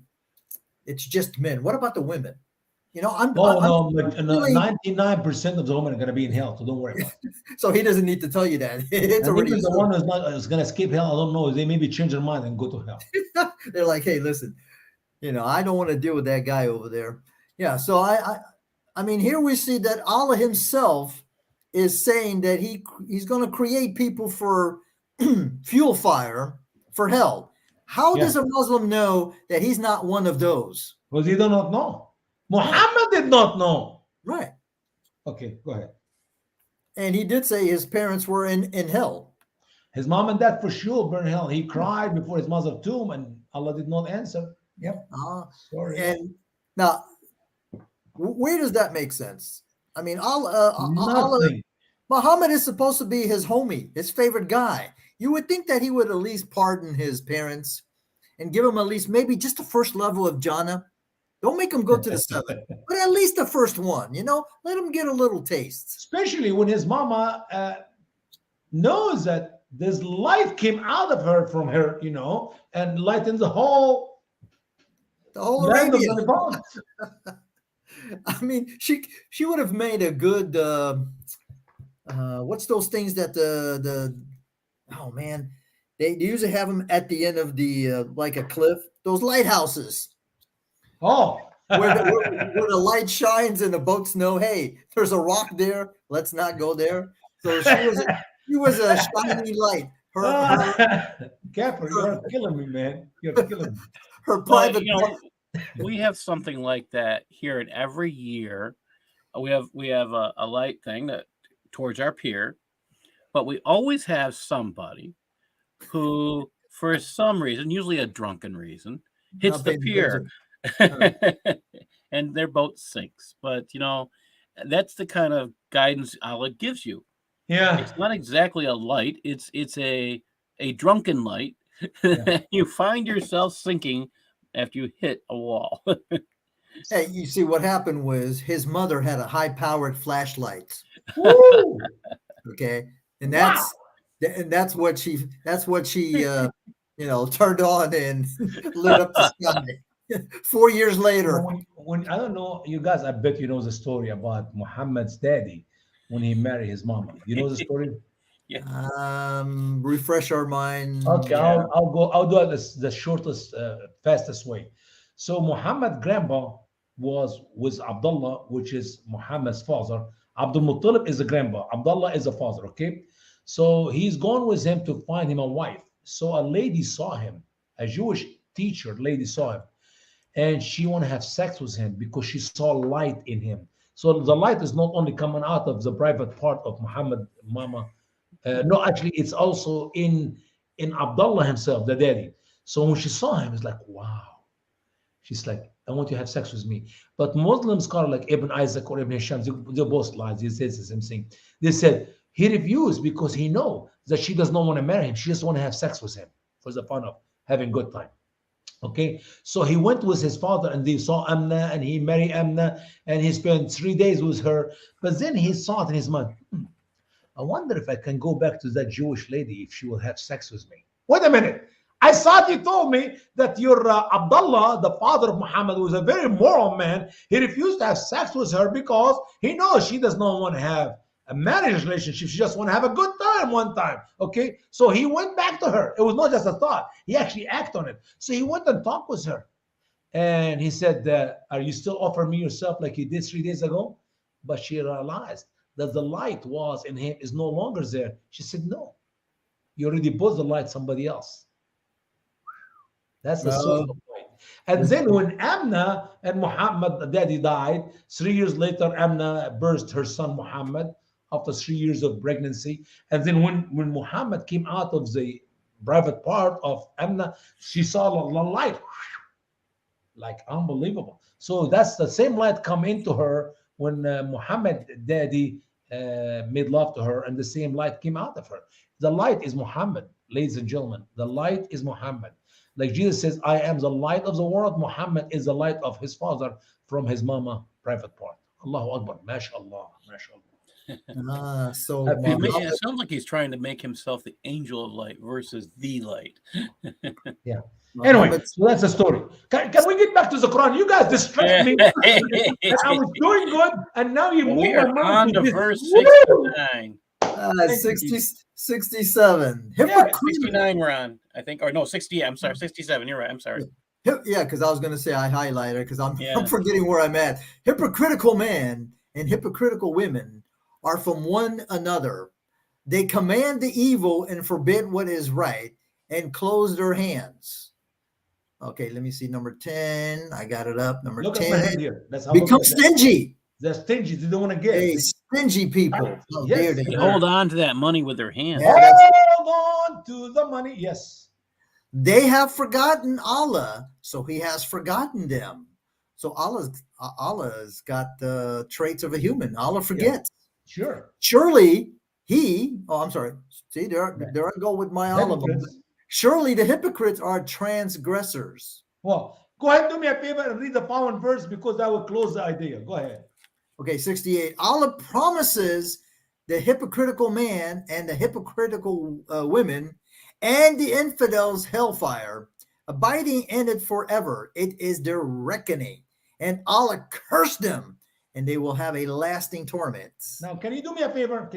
it's just men? What about the women? I'm No, but really, 99% of the women are going to be in hell, so don't worry about it. so he doesn't need to tell you that. It's And already even the assumed. one is going to escape hell, I don't know. They maybe change their mind and go to hell. They're like, hey, listen, I don't want to deal with that guy over there. Yeah. So I mean, here we see that Allah Himself is saying that He's going to create people for fuel fire for hell. How does a Muslim know that he's not one of those? Because he do not know. Muhammad did not know. Right. Okay, go ahead. And he did say his parents were in hell. His mom and dad for sure burned hell. He cried before his mother's tomb, and Allah did not answer. Yep. Sorry. And now, where does that make sense? I mean, Muhammad is supposed to be his homie, his favorite guy. You would think that he would at least pardon his parents and give him at least maybe just the first level of Jannah. Don't make him go to the 7, but at least the first one, let him get a little taste. Especially when his mama knows that this light came out of her from her, and lightened the whole land of Arabia. the Levant. I mean, she would have made a good what's those things that oh man, they usually have them at the end of the like a cliff, those lighthouses. Oh, where the light shines and the boats know, hey, there's a rock there, let's not go there. So she was a shiny light. Capper, you're killing me, man. You're killing me. Her private. We have something like that here, and every year we have a light thing that towards our pier, but we always have somebody who, for some reason, usually a drunken reason, hits the pier. And their boat sinks. But that's the kind of guidance Allah gives you. Yeah, it's not exactly a light. It's a drunken light. You find yourself sinking after you hit a wall. Hey, you see what happened was his mother had a high-powered flashlight. Okay, and that's what she turned on and lit up the sky. 4 years later. When I don't know, you guys, I bet you know the story about Muhammad's daddy when he married his mama. You know the story? Yeah. Refresh our mind. Okay, yeah. I'll do it the shortest, fastest way. So Muhammad's grandpa was with Abdullah, which is Muhammad's father. Abdul Muttalib is the grandpa. Abdullah is the father. Okay, so he's gone with him to find him a wife. So a lady saw him, a Jewish teacher lady saw him, and she want to have sex with him because she saw light in him. So the light is not only coming out of the private part of Muhammad mama. No, actually, it's also in Abdullah himself, the daddy. So when she saw him, it's like, wow. She's like, I want you to have sex with me. But Muslim scholar like Ibn Isaac or Ibn Hisham, they both lies. He says the same thing. They said he refused because he knows that she does not want to marry him. She just want to have sex with him for the fun of having good time. Okay, so he went with his father and they saw Amna and he married Amna and he spent 3 days with her. But then he thought in his mind, I wonder if I can go back to that Jewish lady if she will have sex with me. Wait a minute. I thought you told me that your Abdullah, the father of Muhammad, was a very moral man. He refused to have sex with her because he knows she does not want to have a marriage relationship. She just want to have a good time one time. Okay, so he went back to her. It was not just a thought. He actually acted on it. So he went and talked with her. And he said, are you still offering me yourself like you did 3 days ago? But she realized that the light was in him is no longer there. She said, no, you already put the light somebody else. That's the source of light. And then when Amna and Muhammad, the daddy, died, 3 years later, Amna birthed her son Muhammad after 3 years of pregnancy. And then when Muhammad came out of the private part of Amna, she saw the light, like unbelievable. So that's the same light come into her when Muhammad, daddy, made love to her, and the same light came out of her. The light is Muhammad, ladies and gentlemen. The light is Muhammad. Like Jesus says, I am the light of the world. Muhammad is the light of his father from his mama private part. Allahu Akbar. MashaAllah. MashaAllah. So It sounds like he's trying to make himself the angel of light versus the light. Yeah. Anyway, so that's the story. Can we get back to the Quran? You guys distract me. And I was doing good, and now you move my mouth on to to this. verse Woo! 69. 67. Yeah. Hypocrite. 69 we're on, I think. Or no, 60. I'm sorry, 67. You're right. I'm sorry. Yeah, because I was going to say I highlighted because I'm Yeah. forgetting where I'm at. Hypocritical men and hypocritical women are from one another. They command the evil and forbid what is right and close their hands. Okay, let me see. Number 10. I got it up. Number Look 10. at my hand here. That's how Become stingy. They're stingy. They don't want to give. Hey, stingy people. How Yes. dare they? They hold on to that money with their hands. Yeah, that's- Hold on to the money. Yes. They have forgotten Allah, so he has forgotten them. So Allah's got the traits of a human. Allah forgets. Sure. Surely I'm sorry. See, there I go with my Allah. Hypocrites. Surely the hypocrites are transgressors. Well, go ahead, do me a favor and read the following verse because that will close the idea. Go ahead. Okay, 68. Allah promises the hypocritical man and the hypocritical women and the infidels hellfire, abiding in it forever. It is their reckoning. And Allah cursed them, and they will have a lasting torment. Now, can you do me a favor?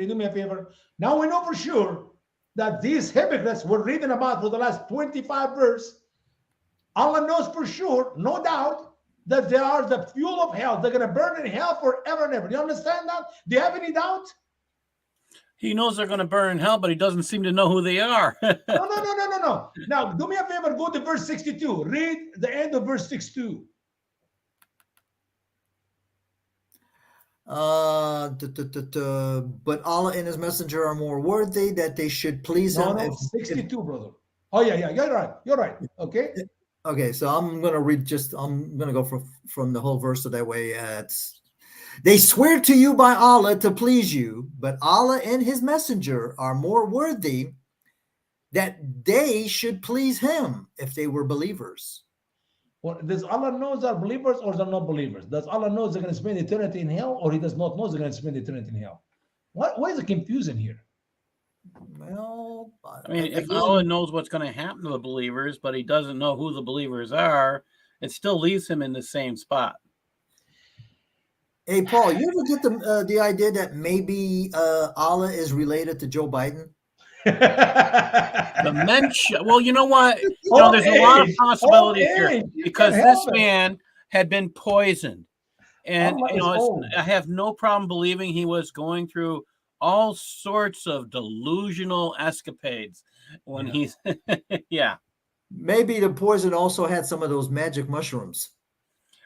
Now we know for sure that these hypocrites we're reading about for the last 25 verses, Allah knows for sure, no doubt, that they are the fuel of hell. They're going to burn in hell forever and ever. Do you understand that? Do you have any doubt? He knows they're going to burn in hell, but he doesn't seem to know who they are. No. Now, do me a favor, go to verse 62. Read the end of verse 62. But Allah and his messenger are more worthy that they should please him. No, 62, brother. Oh, yeah, you're right. Okay. Okay, so I'm going to read I'm going to go from the whole verse so that way they swear to you by Allah to please you, but Allah and his messenger are more worthy that they should please him if they were believers. Well, does Allah know they're believers or they're not believers? Does Allah know they're going to spend eternity in hell, or he does not know they're going to spend eternity in hell? Why is it confusing here? Well, I mean, if Allah knows what's going to happen to the believers, but he doesn't know who the believers are, it still leaves him in the same spot. Hey, Paul, you ever get the idea that maybe Allah is related to Joe Biden? Dementia. Well, you know what? There's a lot of possibilities here because this man had been poisoned, and I have no problem believing he was going through all sorts of delusional escapades when he's Maybe the poison also had some of those magic mushrooms.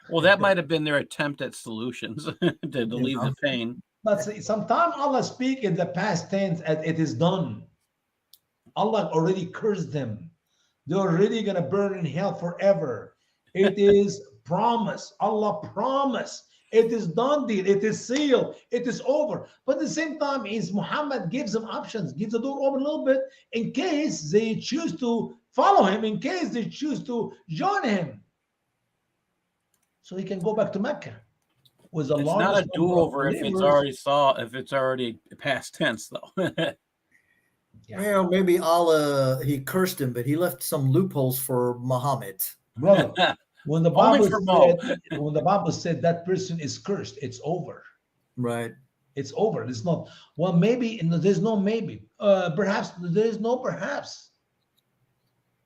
Well, that might have been their attempt at solutions to relieve the pain. But see, sometimes Allah speak in the past tense as it is done. Allah already cursed them. They're already going to burn in hell forever. It is promise. Allah promised. It is done deal. It is sealed. It is over. But at the same time, Muhammad gives them options, gives the door open a little bit in case they choose to follow him, in case they choose to join him. So he can go back to Mecca. It's not a do-over if it's already past tense, though. Well, maybe Allah, he cursed him, but he left some loopholes for Muhammad. Brother, when the Bible said that person is cursed, it's over. Right. It's over. It's not, well, maybe, there's no maybe. Perhaps, there is no perhaps.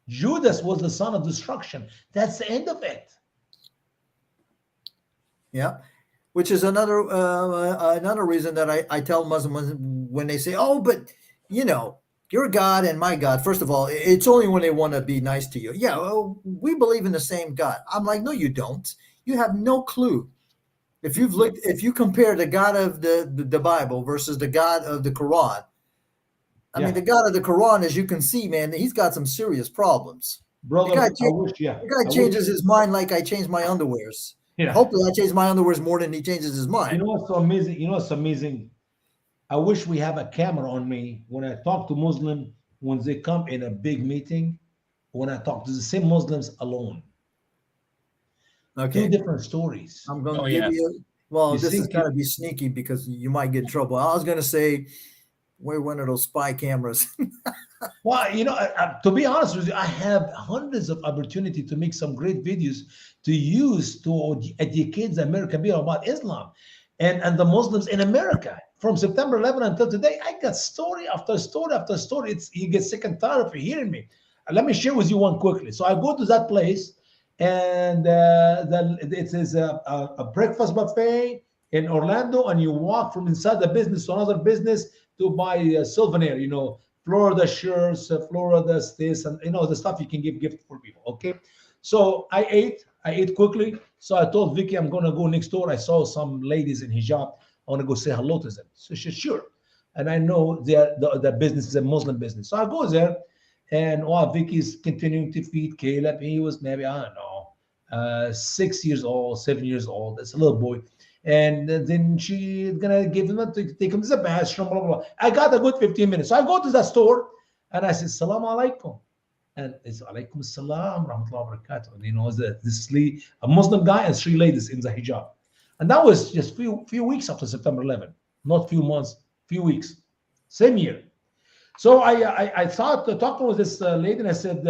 Judas was the son of destruction. That's the end of it. Yeah. which is another reason that I tell Muslims when they say, "Oh, but your God and my God." First of all, it's only when they want to be nice to you. Yeah, well, we believe in the same God. I'm like, no, you don't. You have no clue. If you compare the God of the Bible versus the God of the Quran, I mean, Yeah, the God of the Quran, as you can see, man, he's got some serious problems. The guy, brother. I wish. Yeah, the guy I wish. changes his mind like I change my underwears. Yeah. Hopefully, I change my underwears more than he changes his You mind. know what's so amazing? You know what's amazing? I wish we have a camera on me when I talk to Muslim when they come in a big meeting. When I talk to the same Muslims alone, two Okay, different stories. I'm going Oh to give yes. you. Well, You this is think kind you, of be sneaky because you might get in trouble. I was going to say we're one of those spy cameras. well, to be honest with you, I have hundreds of opportunity to make some great videos to use to educate the American people about Islam and the Muslims in America. From September 11 until today, I got story after story after story. It's you get sick and tired of hearing me. Let me share with you one quickly. So I go to that place, and it is a breakfast buffet in Orlando, and you walk from inside the business to another business to buy souvenir. Florida shirts, Florida this, and the stuff you can give gift for people. Okay, so I ate quickly. So I told Vicky I'm gonna go next door. I saw some ladies in hijab. I want to go say hello to them. So she said, sure. And I know the business is a Muslim business. So I go there, and while Vicky's continuing to feed Caleb, he was maybe, I don't know, 6 years old, 7 years old. It's a little boy. And then she's gonna give him to take him to the bathroom, blah, blah, blah. I got a good 15 minutes. So I go to the store and I said, Salam alaikum. And it's alaikum salam rahmatullahi wa barakatuh. And a Muslim guy and three ladies in the hijab. And that was just few weeks after September 11, not few months, few weeks, same year. So I thought talking with this lady, and I said,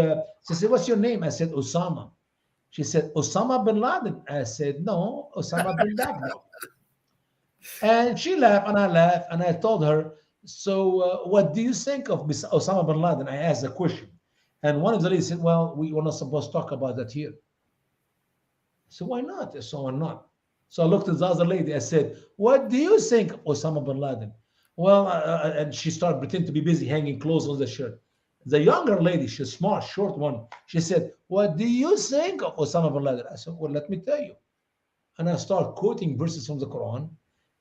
she said, "What's your name?" I said, "Osama." She said, "Osama bin Laden." I said, "No, Osama bin Laden." And she laughed, and I laughed, and I told her, "So, what do you think of Osama bin Laden?" I asked a question, and one of the ladies said, "Well, we were not supposed to talk about that here." So why not? So why not? So I looked at the other lady. I said, "What do you think of Osama bin Laden?" Well, and she started pretending to be busy hanging clothes on the shirt. The younger lady, she's smart, short one. She said, "What do you think of Osama bin Laden?" I said, "Well, let me tell you." And I start quoting verses from the Quran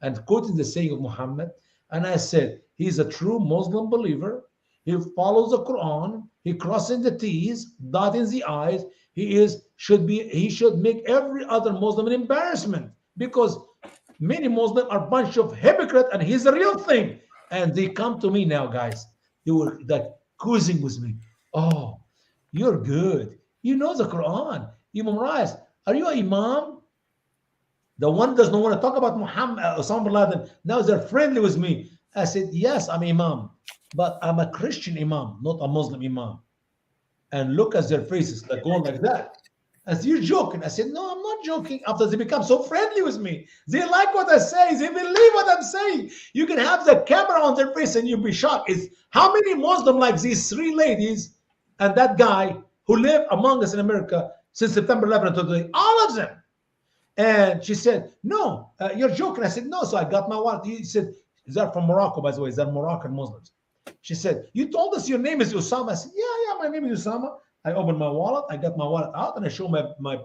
and quoting the saying of Muhammad. And I said, he's a true Muslim believer. He follows the Quran. He crossing the T's, dotting the I's. He should make every other Muslim an embarrassment because many Muslims are a bunch of hypocrites, and he's the real thing. And they come to me now, guys. They were like cruising with me. Oh, you're good. You know the Quran. You memorize. Are you an imam? The one does not want to talk about Muhammad, Osama bin Laden. Now they're friendly with me. I said, yes, I'm imam, but I'm a Christian imam, not a Muslim imam. And look at their faces, they're going like that. As you're joking. I said, no, I'm not joking. After they become so friendly with me, they like what I say, they believe what I'm saying. You can have the camera on their face and you'll be shocked. It's how many Muslims like these three ladies and that guy who live among us in America since September 11th to today, all of them. And she said, no, you're joking. I said, no. So I got my wallet. He said, is that from Morocco, by the way? Is that Moroccan Muslims? She said, you told us your name is Osama. I said, yeah, my name is Osama. I opened my wallet. I got my wallet out and I showed my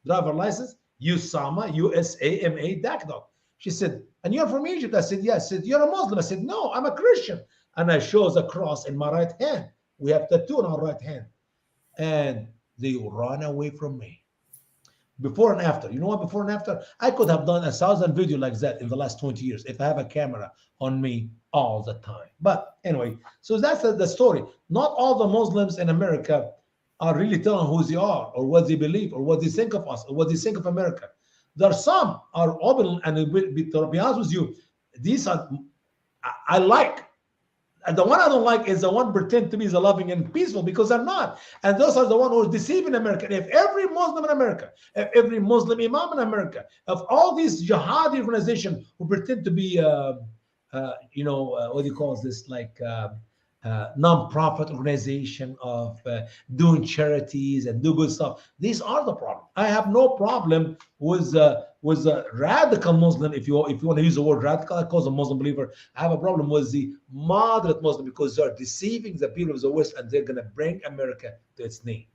driver license, Usama, USAMA, DACDOC. She said, and you're from Egypt? I said, yes. She said, you're a Muslim? I said, no, I'm a Christian. And I shows a cross in my right hand. We have tattoo on our right hand. And they ran away from me. Before and after. You know what? Before and after, I could have done 1,000 videos like that in the last 20 years if I have a camera on me all the time. But anyway, so that's the story. Not all the Muslims in America are really telling who they are or what they believe or what they think of us or what they think of America. There are some are open, and to be honest with you, these are I like. And the one I don't like is the one pretend to be the loving and peaceful because they're not. And those are the one who are deceiving America. If every Muslim in America, if every Muslim imam in America, of all these jihadi organizations who pretend to be, what do you call this, like non-profit organization of doing charities and do good stuff. These are the problem. I have no problem with a radical Muslim. If you want to use the word radical, I call them Muslim believer. I have a problem with the moderate Muslim because they're deceiving the people of the West and they're going to bring America to its knee.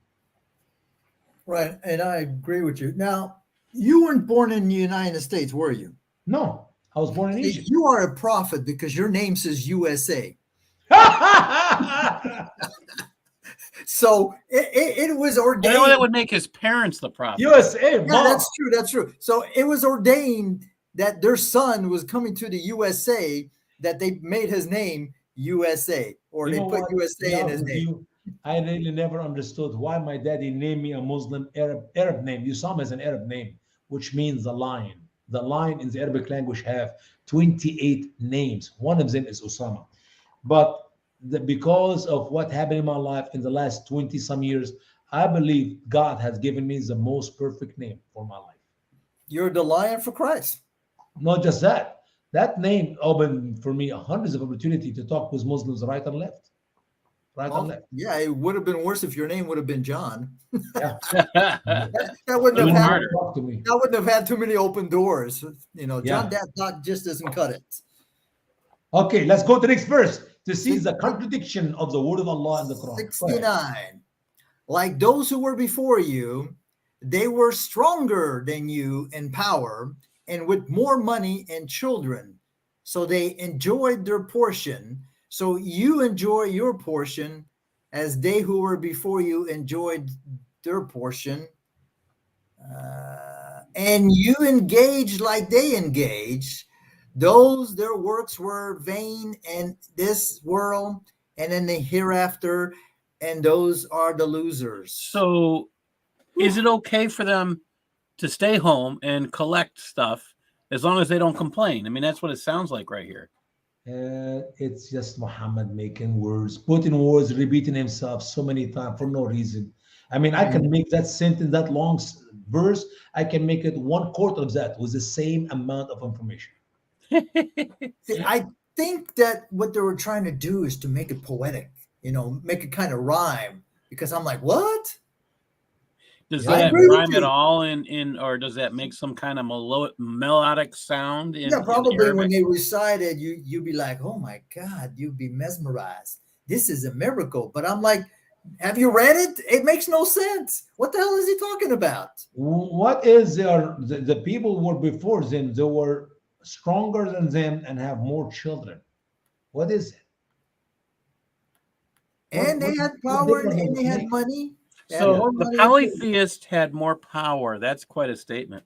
Right, and I agree with you. Now, you weren't born in the United States, were you? No, I was born in See, Egypt. you are a prophet because your name says USA. So it was I ordained. know that would make his parents the prophet. USA, Yeah, Mom. that's true. That's true. So it was ordained that their son was coming to the USA, that they made his name USA, or You they know put what? USA in Yeah, his with name. you, I really never understood why my daddy named me a Muslim Arab name. Usama is an Arab name, which means the lion. The lion in the Arabic language have 28 names. One of them is Usama. But because of what happened in my life in the last 20 some years, I believe God has given me the most perfect name for my life. You're the lion for Christ. Not just that, that name opened for me hundreds of opportunity to talk with Muslims right and left. Right and Well, left. yeah, it would have been worse if your name would have been John. Yeah. That wouldn't Even have had harder. Talk to me. that wouldn't have had too many open doors. You know, John Yeah. Dad just doesn't cut it. Okay, let's go to the next verse to see the contradiction of the word of Allah in the Quran. Go ahead. 69. Like those who were before you, they were stronger than you in power and with more money and children. So they enjoyed their portion. So you enjoy your portion as they who were before you enjoyed their portion. And you engaged like they engaged. Those their works were vain in this world and in the hereafter, and those are the losers. So, is it okay for them to stay home and collect stuff as long as they don't complain? I mean, that's what it sounds like right here. It's just Muhammad making words, putting words, repeating himself so many times for no reason. I mean, I can make that sentence, that long verse, I can make it 1/4 of that with the same amount of information. See, I think that what they were trying to do is to make it poetic, make it kind of rhyme. Because I'm like, what? Does I that agree with rhyme at you. all or does that make some kind of melodic sound? Yeah, probably when Arabic? they recited, you'd be like, oh my God, you'd be mesmerized. This is a miracle. But I'm like, have you read it? It makes no sense. What the hell is he talking about? What is the people who were before them, they were stronger than them and have more children. What is it? And they had what power difference and does they it had make? money. They had So more the money. polytheist had more power. That's quite a statement.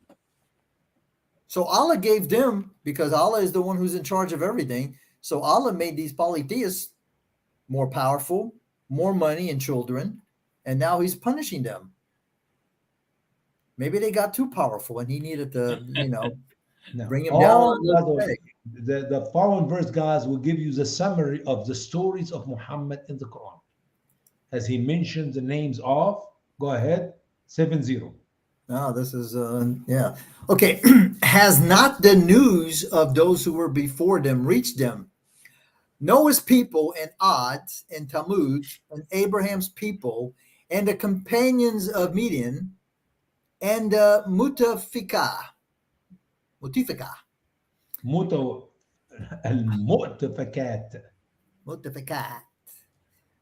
So Allah gave them, because Allah is the one who's in charge of everything. So Allah made these polytheists more powerful, more money and children, and now he's punishing them. Maybe they got too powerful and he needed to, No. bring him down a By the little way, peg. the following verse, guys, will give you the summary of the stories of Muhammad in the Quran. As he mentioned the names of, go ahead, 70. Oh, this is yeah. Okay. Has not the news of those who were before them reached them? Noah's people and Ad and Tammuz and Abraham's people and the companions of Midian and Mutafikah. المؤتفكات. Mutafikat.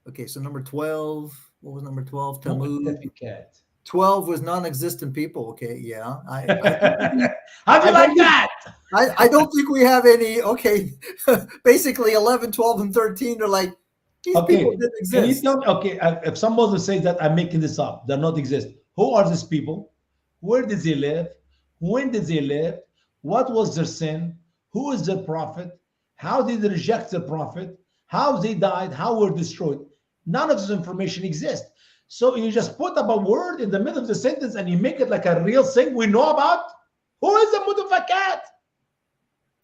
Okay, so number 12. What was number 12? Tammuz. مؤتفكات. 12 was non-existent people. Okay, yeah. How'd you like that? I don't think we have any. Okay, basically 11, 12, and 13 are like, these people didn't Can you exist. tell me, if some Muslim says that I'm making this up, they're not exist. Who are these people? Where did they live? When did they live? What was their sin? Who is their prophet? How did they reject the prophet? How they died? How were destroyed? None of this information exists. So you just put up a word in the middle of the sentence and you make it like a real thing we know about. Who is the mutafakat?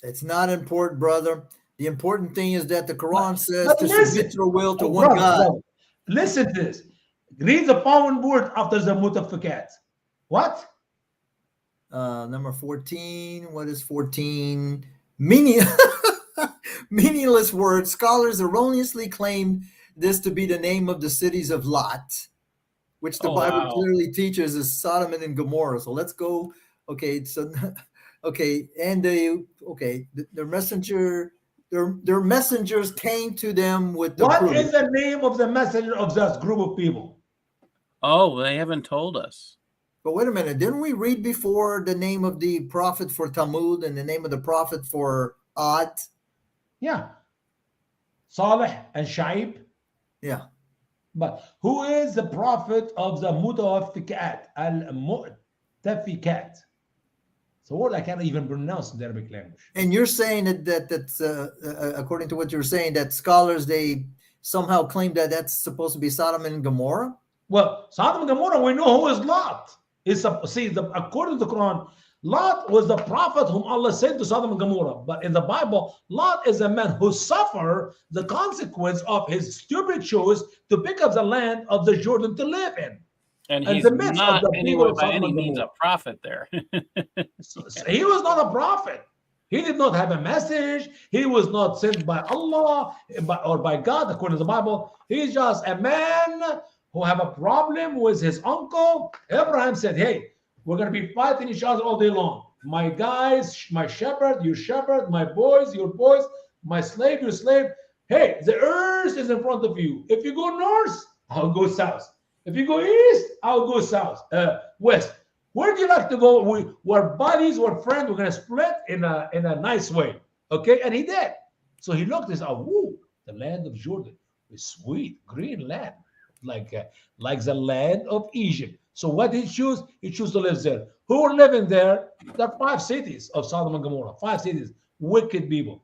It's not important, brother. The important thing is that the Quran says But to listen. submit your will to one God. Brother, listen to this. Read the following word after the mutafakat. What? Number 14. What is 14? Meaning, Meaningless word. Scholars erroneously claimed this to be the name of the cities of Lot, which the Oh, Bible wow. clearly teaches is Sodom and Gomorrah. So let's go. Okay, so okay, and the messenger, their messengers came to them with the What proof. is the name of the messenger of that group of people? Oh, they haven't told us. But wait a minute, didn't we read before the name of the prophet for Tammuz and the name of the prophet for Ad? Yeah. Salih and Shaib. Yeah. But who is the prophet of the Mutafikat? Al-Mutafikat. It's a word I can't even pronounce in the Arabic language. And you're saying that's according to what you're saying, that scholars, they somehow claim that that's supposed to be Sodom and Gomorrah? Well, Sodom and Gomorrah, we know who is Lot. According to the Quran, Lot was the prophet whom Allah sent to Sodom and Gomorrah. But in the Bible, Lot is a man who suffered the consequence of his stupid choice to pick up the land of the Jordan to live in. And And he's the midst of not the people anyway of by Sodom any and means a Gomorrah. prophet there. So he was not a prophet. He did not have a message. He was not sent by Allah or by God, according to the Bible. He's just a man who have a problem with his uncle. Abraham said, hey, we're going to be fighting each other all day long. My guys, my shepherd, your shepherd, my boys, your boys, my slave, your slave. Hey, the earth is in front of you. If you go north, I'll go south. If you go east, I'll go west. Where do you like to go? We're buddies, we're friends, we're going to split in a nice way. Okay? And he did. So he looked and said, woo, the land of Jordan is sweet, green land, like the land of Egypt. So what did he choose? He chose to live there. Who were living there? There are 5 cities of Sodom and Gomorrah. 5 cities, wicked people.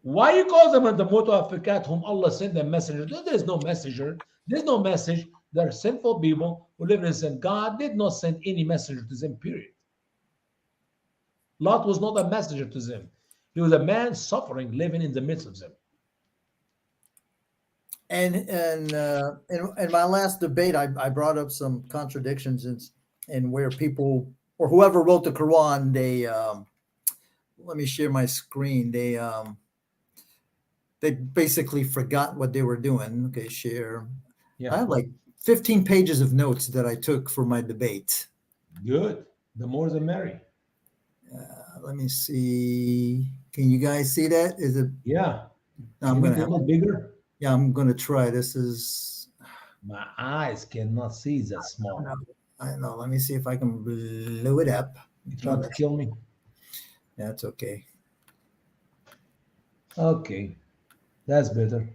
Why you call them the Mutafikat, whom Allah sent a messenger? There's no messenger. There's no message. They're sinful people who live in sin. God did not send any messenger to them, period. Lot was not a messenger to them. He was a man suffering, living in the midst of them. And in my last debate, I brought up some contradictions in where people or whoever wrote the Quran, they let me share my screen. They basically forgot what they were doing. Okay, share. Yeah. I have like 15 pages of notes that I took for my debate. Good. The more the merry. Let me see. Can you guys see that? Is it? Yeah. I'm Make it a little bigger. Yeah, I'm gonna try. This is. My eyes cannot see that small. I know. Let me see if I can blow it up. You trying to kill me? That's okay. Okay. That's better.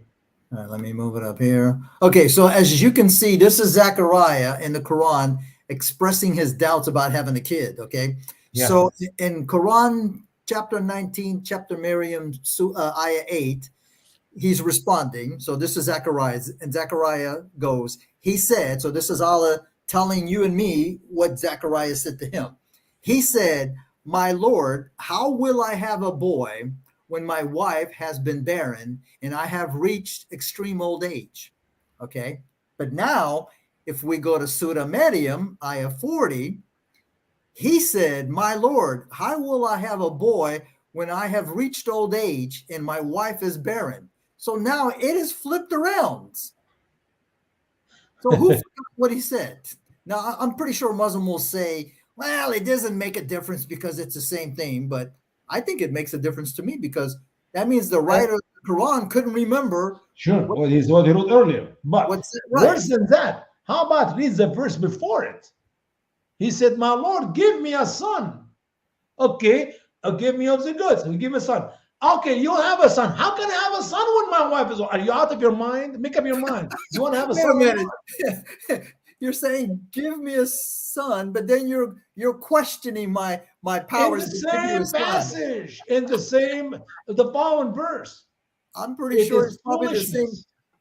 All right, let me move it up here. Okay, so as you can see, this is Zechariah in the Quran expressing his doubts about having a kid. Okay, Yeah. So in Quran chapter 19, chapter Miriam, ayah 8, he's responding. So this is Zechariah, and Zechariah goes, he said, so this is Allah telling you and me what Zechariah said to him. He said, my Lord, how will I have a boy when my wife has been barren and I have reached extreme old age? Okay. But now, if we go to Surah Maryam, ayah 40, he said, my Lord, how will I have a boy when I have reached old age and my wife is barren? So now it is flipped around. So who forgot what he said? Now, I'm pretty sure Muslim will say, well, it doesn't make a difference because it's the same thing. But I think it makes a difference to me because that means the writer of the Quran couldn't remember. Sure, what he wrote earlier. But worse than that, how about read the verse before it? He said, my Lord, give me a son. Okay, give me of the goods. Give me a son. Okay, you have a son. How can I have a son when my wife is? Are you out of your mind? Make up your mind. You want to have a son? Wait a minute. You're saying give me a son, but then you're questioning my powers. In the same passage, in the following verse. I'm pretty sure it's probably the same.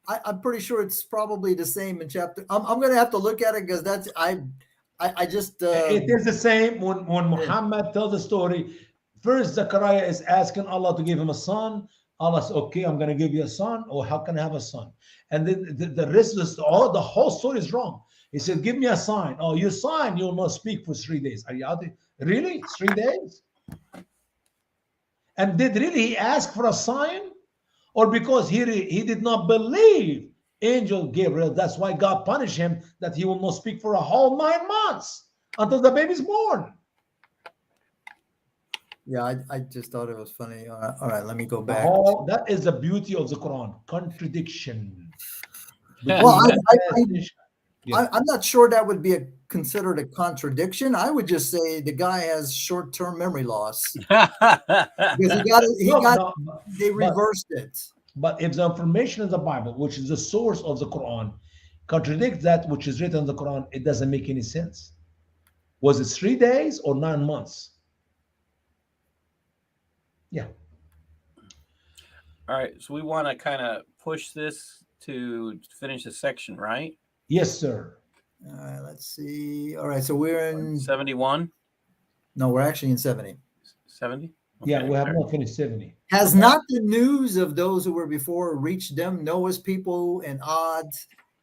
I'm pretty sure it's probably the same in chapter. I'm going to have to look at it because that's I just. It is the same when Muhammad tells the story. First, Zechariah is asking Allah to give him a son. Allah says, okay, I'm going to give you a son. Or how can I have a son? And then the rest of the whole story is wrong. He said, give me a sign. Oh, you sign, you'll not speak for 3 days. Are you out there? Really? 3 days? And did really he ask for a sign? Or because he did not believe angel Gabriel, that's why God punished him that he will not speak for a whole 9 months until the baby's born. Yeah, I just thought it was funny. All right, let me go The back. whole, that is the beauty of the Quran. Contradiction Well, between message. Yeah. I'm not sure that would be considered a contradiction. I would just say the guy has short-term memory loss because they reversed it. But if the information in the Bible, which is the source of the Quran, contradicts that which is written in the Quran, it doesn't make any sense. Was it 3 days or 9 months? Yeah. All right, so we want to kind of push this to finish the section, right? Yes, sir. All right, let's see. All right, so we're in 71. No, we're actually in 70. 70. Okay, yeah, we have not finished 70. Has not the news of those who were before reached them, Noah's people and Ad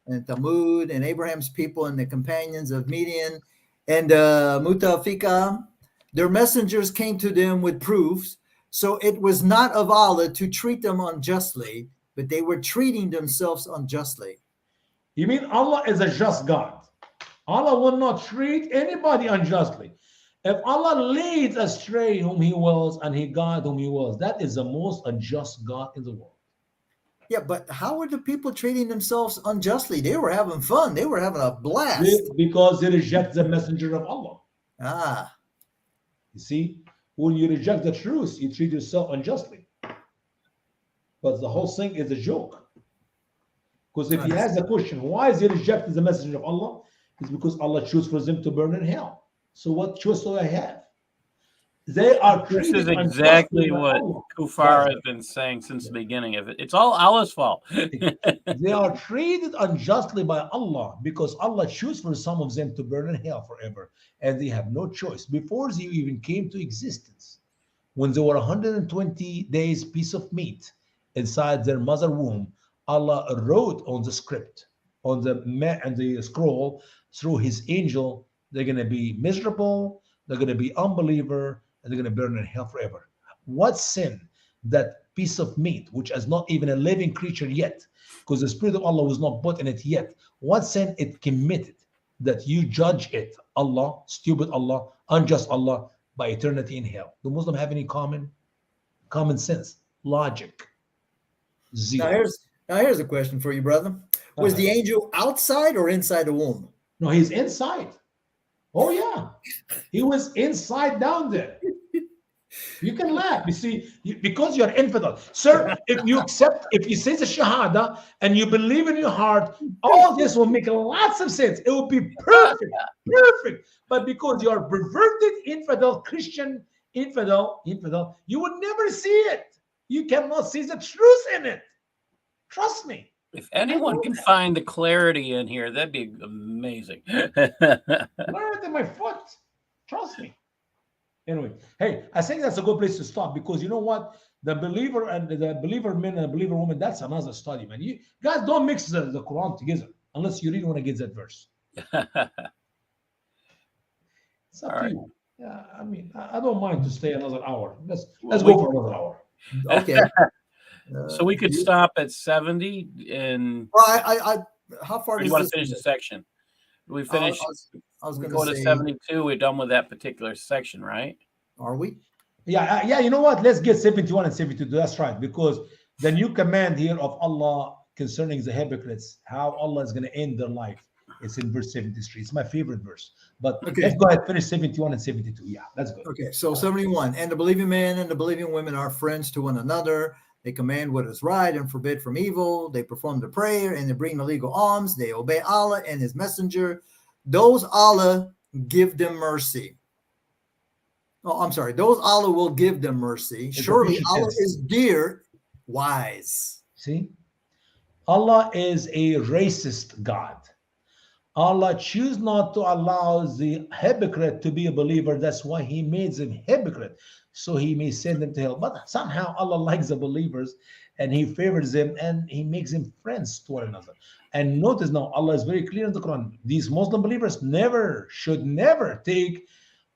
and Thamud and Abraham's people and the companions of Midian and Mutafika? Their messengers came to them with proofs. So it was not of Allah to treat them unjustly, but they were treating themselves unjustly. You mean Allah is a just God? Allah will not treat anybody unjustly. If Allah leads astray whom He wills and He guides whom He wills, that is the most unjust God in the world. Yeah, but how were the people treating themselves unjustly? They were having fun. They were having a blast. Because they reject the messenger of Allah. Ah. You see, when you reject the truth, you treat yourself unjustly. But the whole thing is a joke. Because if he has a question, why is he rejecting the messenger of Allah? It's because Allah chose for them to burn in hell. So what choice do I have? They are This is exactly what Kufar has been saying since the beginning of it. It's all Allah's fault. They are treated unjustly by Allah because Allah chose for some of them to burn in hell forever. And they have no choice. Before they even came to existence, when they were 120 days piece of meat inside their mother womb, Allah wrote on the script, on the scroll, through his angel, they're going to be miserable, they're going to be unbeliever, and they're going to burn in hell forever. What sin that piece of meat, which is not even a living creature yet, because the Spirit of Allah was not put in it yet, what sin it committed that you judge it, Allah, stupid Allah, unjust Allah, by eternity in hell? Do Muslims have any common sense, logic? Zero. Now here's a question for you, brother. Was the angel outside or inside the womb? No, he's inside. Oh yeah, he was inside down there. You can laugh. You see, because you're infidel, sir. If you say the Shahada and you believe in your heart, all this will make lots of sense. It will be perfect. But because you're perverted infidel, Christian infidel, you will never see it. You cannot see the truth in it. Trust me. If anyone can find the clarity in here, that'd be amazing. Clarity in my foot. Trust me. Anyway, hey, I think that's a good place to stop because you know what? The believer and the believer men and the believer woman, that's another study, man. You guys don't mix the Quran together unless you really want to get that verse. It's up to you. Yeah, I mean, I don't mind to stay another hour. Let's go for another hour. Okay. So we could stop at 70 and. Well, I how far do you want to finish the section? We finished. I was going to go say, to 72. We're done with that particular section, right? Are we? Yeah. You know what? Let's get 71 and 72. That's right, because the new command here of Allah concerning the hypocrites, how Allah is going to end their life, it's in verse 73. It's my favorite verse. But let's go ahead, finish 71 and 72. Yeah, that's good. Okay, so 71. And the believing men and the believing women are friends to one another. They command what is right and forbid from evil. They perform the prayer and they bring the legal alms. They obey Allah and his messenger. Those Allah give them mercy. Oh, I'm sorry. Those Allah will give them mercy. Surely Allah is dear, wise. See? Allah is a racist God. Allah choose not to allow the hypocrite to be a believer. That's why he made them hypocrite, so he may send them to hell. But somehow Allah likes the believers and he favors them and he makes them friends to one another. And notice now, Allah is very clear in the Quran. These Muslim believers should never take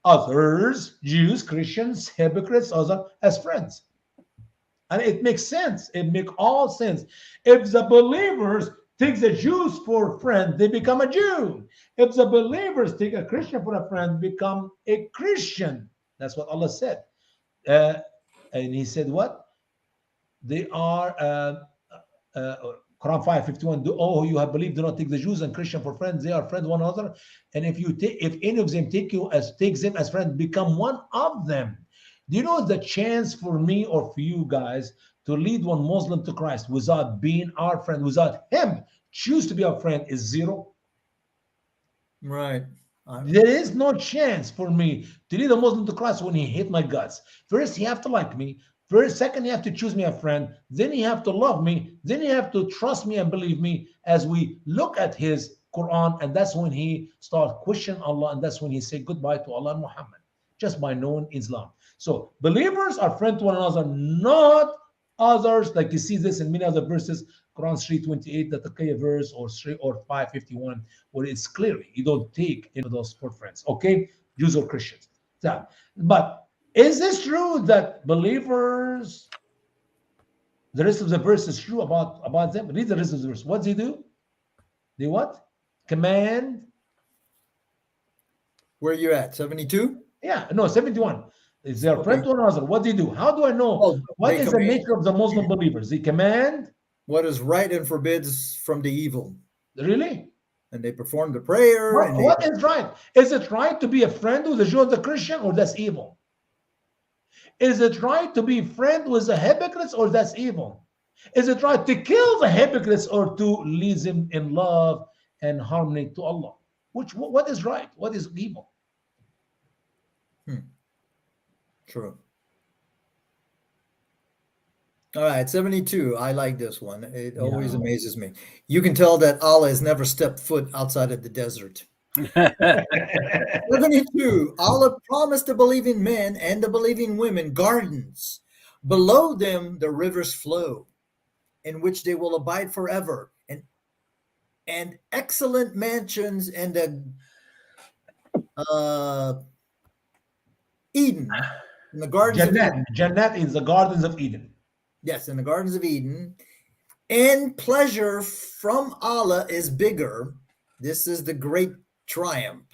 others, Jews, Christians, hypocrites, as friends. And it makes sense. It makes all sense. If the believers take the Jews for a friend, they become a Jew. If the believers take a Christian for a friend, become a Christian. That's what Allah said. Uh, and he said what? They are uh, Quran 5:51. Oh, you have believed, do not take the Jews and Christian for friends. They are friends one another. And if any of them takes them as friends, become one of them. Do you know the chance for me or for you guys to lead one Muslim to Christ without being our friend, without him choose to be our friend, is zero? Right. There is no chance for me to lead a Muslim to Christ when he hate my guts. First, he have to like me. First, second, he have to choose me a friend. Then he have to love me. Then he have to trust me and believe me as we look at his Quran. And that's when he start questioning Allah. And that's when he say goodbye to Allah and Muhammad, just by knowing Islam. So believers are friends to one another, not others. Like you see this in many other verses, Quran 3:28, the Taqiyya verse, or 5:51, where it's clearly you don't take into those for friends. Okay, Jews or Christians. But is this true that believers? The rest of the verse is true about them. Read the rest of the verse. What do? They what? Command. Where you at? 72? Yeah, no, 71. Is their friend to another? What do they do? How do I know? Oh, What they is the command nature of the Muslim believers? They command. what is right and forbids from the evil. Really? And they perform the prayer. And What is right? Is it right to be a friend with a Jew and a Christian, or that's evil? Is it right to be friend with the hypocrites, or that's evil? Is it right to kill the hypocrites or to lead them in love and harmony to Allah? What is right? What is evil? True. All right, 72. I like this one. It always amazes me. You can tell that Allah has never stepped foot outside of the desert. 72. Allah promised the believing men and the believing women gardens. Below them, the rivers flow, in which they will abide forever, and excellent mansions and the Eden, in the gardens of Eden. Jannat is the gardens of Eden. Yes, in the gardens of Eden. And pleasure from Allah is bigger. This is the great triumph.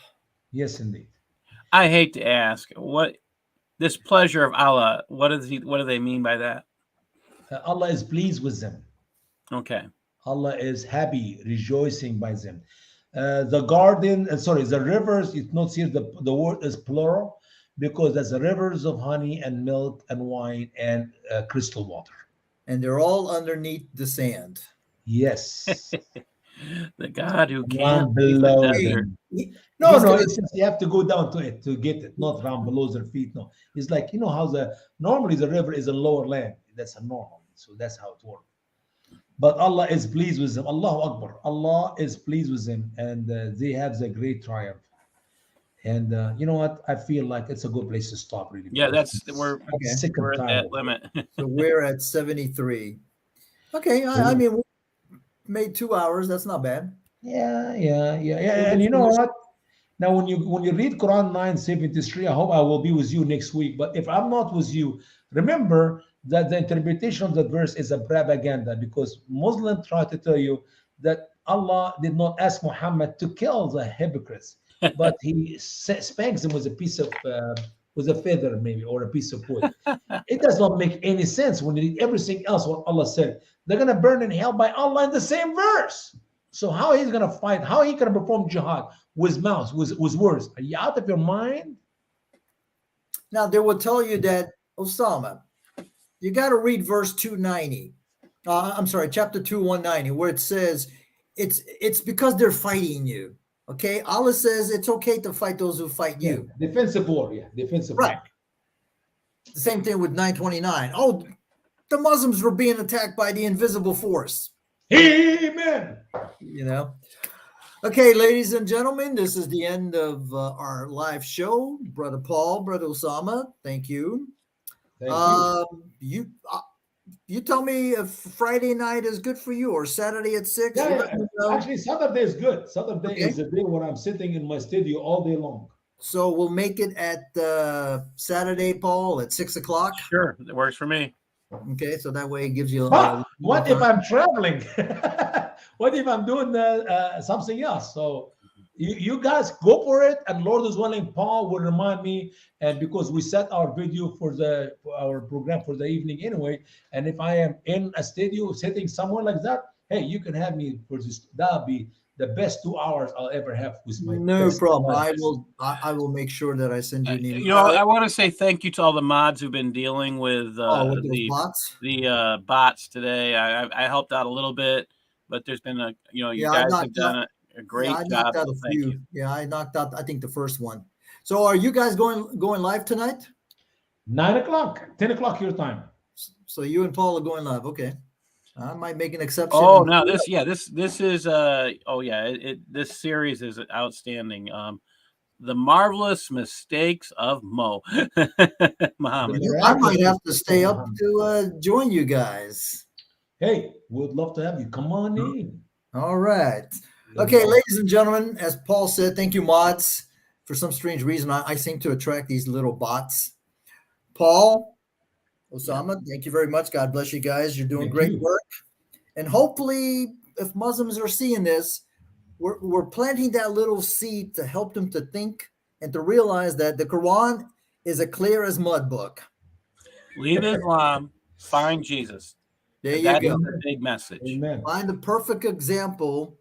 Yes, indeed. I hate to ask, what this pleasure of Allah, what do they mean by that? Allah is pleased with them. Okay. Allah is happy, rejoicing by them. The garden, the rivers, it notes here the word is plural, because there's the rivers of honey and milk and wine and crystal water. And they're all underneath the sand. Yes. The God who Round can't below them. No, it's just you have to go down to it to get it, not round below their feet. No, it's like, you know how normally the river is a lower land. That's a normal. So that's how it works. But Allah is pleased with them. Allahu Akbar. Allah is pleased with them, and they have the great triumph. And you know what? I feel like it's a good place to stop, really. Yeah, we're at that limit. So we're at 73. Okay, I mean, we made 2 hours. That's not bad. Yeah. And you know what? Now, when you read Quran 9:73, I hope I will be with you next week. But if I'm not with you, remember that the interpretation of that verse is a propaganda, because Muslims try to tell you that Allah did not ask Muhammad to kill the hypocrites, but he spanks them with a piece of with a feather, maybe, or a piece of wood. It does not make any sense when you read everything else what Allah said. They're gonna burn in hell by Allah in the same verse. So how he's gonna fight? How he gonna perform jihad with mouths, with words? Are you out of your mind? Now they will tell you that, Osama, you got to read verse 290. I'm sorry, chapter 2, 190, where it says it's because they're fighting you. Okay, Allah says it's okay to fight those who fight you. Defensive war, defensive right. war. The same thing with 929. Oh, the Muslims were being attacked by the invisible force. Amen. You know. Okay, ladies and gentlemen, this is the end of our live show. Brother Paul, Brother Osama, thank you. Thank you. You tell me if Friday night is good for you, or Saturday at 6. Yeah. Actually, Saturday is good. Saturday is the day when I'm sitting in my studio all day long. So we'll make it at Saturday, Paul, at 6 o'clock. Sure, that works for me. Okay, so that way it gives you. But what if time. I'm traveling? What if I'm doing something else? So you guys go for it, and Lord is willing, Paul will remind me. And because we set our video for our program for the evening anyway, and if I am in a studio sitting somewhere like that, hey, you can have me for this. That'll be the best 2 hours I'll ever have with my No best problem. buddies. I will make sure that I send you an email. You know, I want to say thank you to all the mods who've been dealing with with those bots. the bots today. I helped out a little bit, but there's been you Yeah, I guys have knocked out. done a Yeah, great I job. knocked out So a thank few. you. Yeah, I knocked out. I think the first one. So, are you guys going live tonight? 9 o'clock, 10 o'clock your time. So you and Paul are going live. Okay, I might make an exception. Oh, no, this is this series is outstanding. The Marvelous Mistakes of Mo Muhammad. I might have to stay up to join you guys. Hey, we'd love to have you. Come on in. All right. Okay, ladies and gentlemen, as Paul said, thank you, mods. For some strange reason, I seem to attract these little bots. Paul, Osama, thank you very much. God bless you guys. You're doing great work. And hopefully, if Muslims are seeing this, we're planting that little seed to help them to think and to realize that the Quran is a clear as mud book. Leave Islam, find Jesus. There you That go. is the big message. Amen. Find the perfect example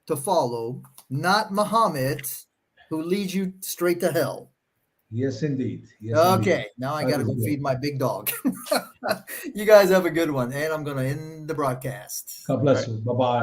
to follow, not Muhammad, who leads you straight to hell. Yes, indeed. Yes, Okay, indeed. now I got to go feed my big dog. You guys have a good one, and I'm going to end the broadcast. God bless you. Bye-bye.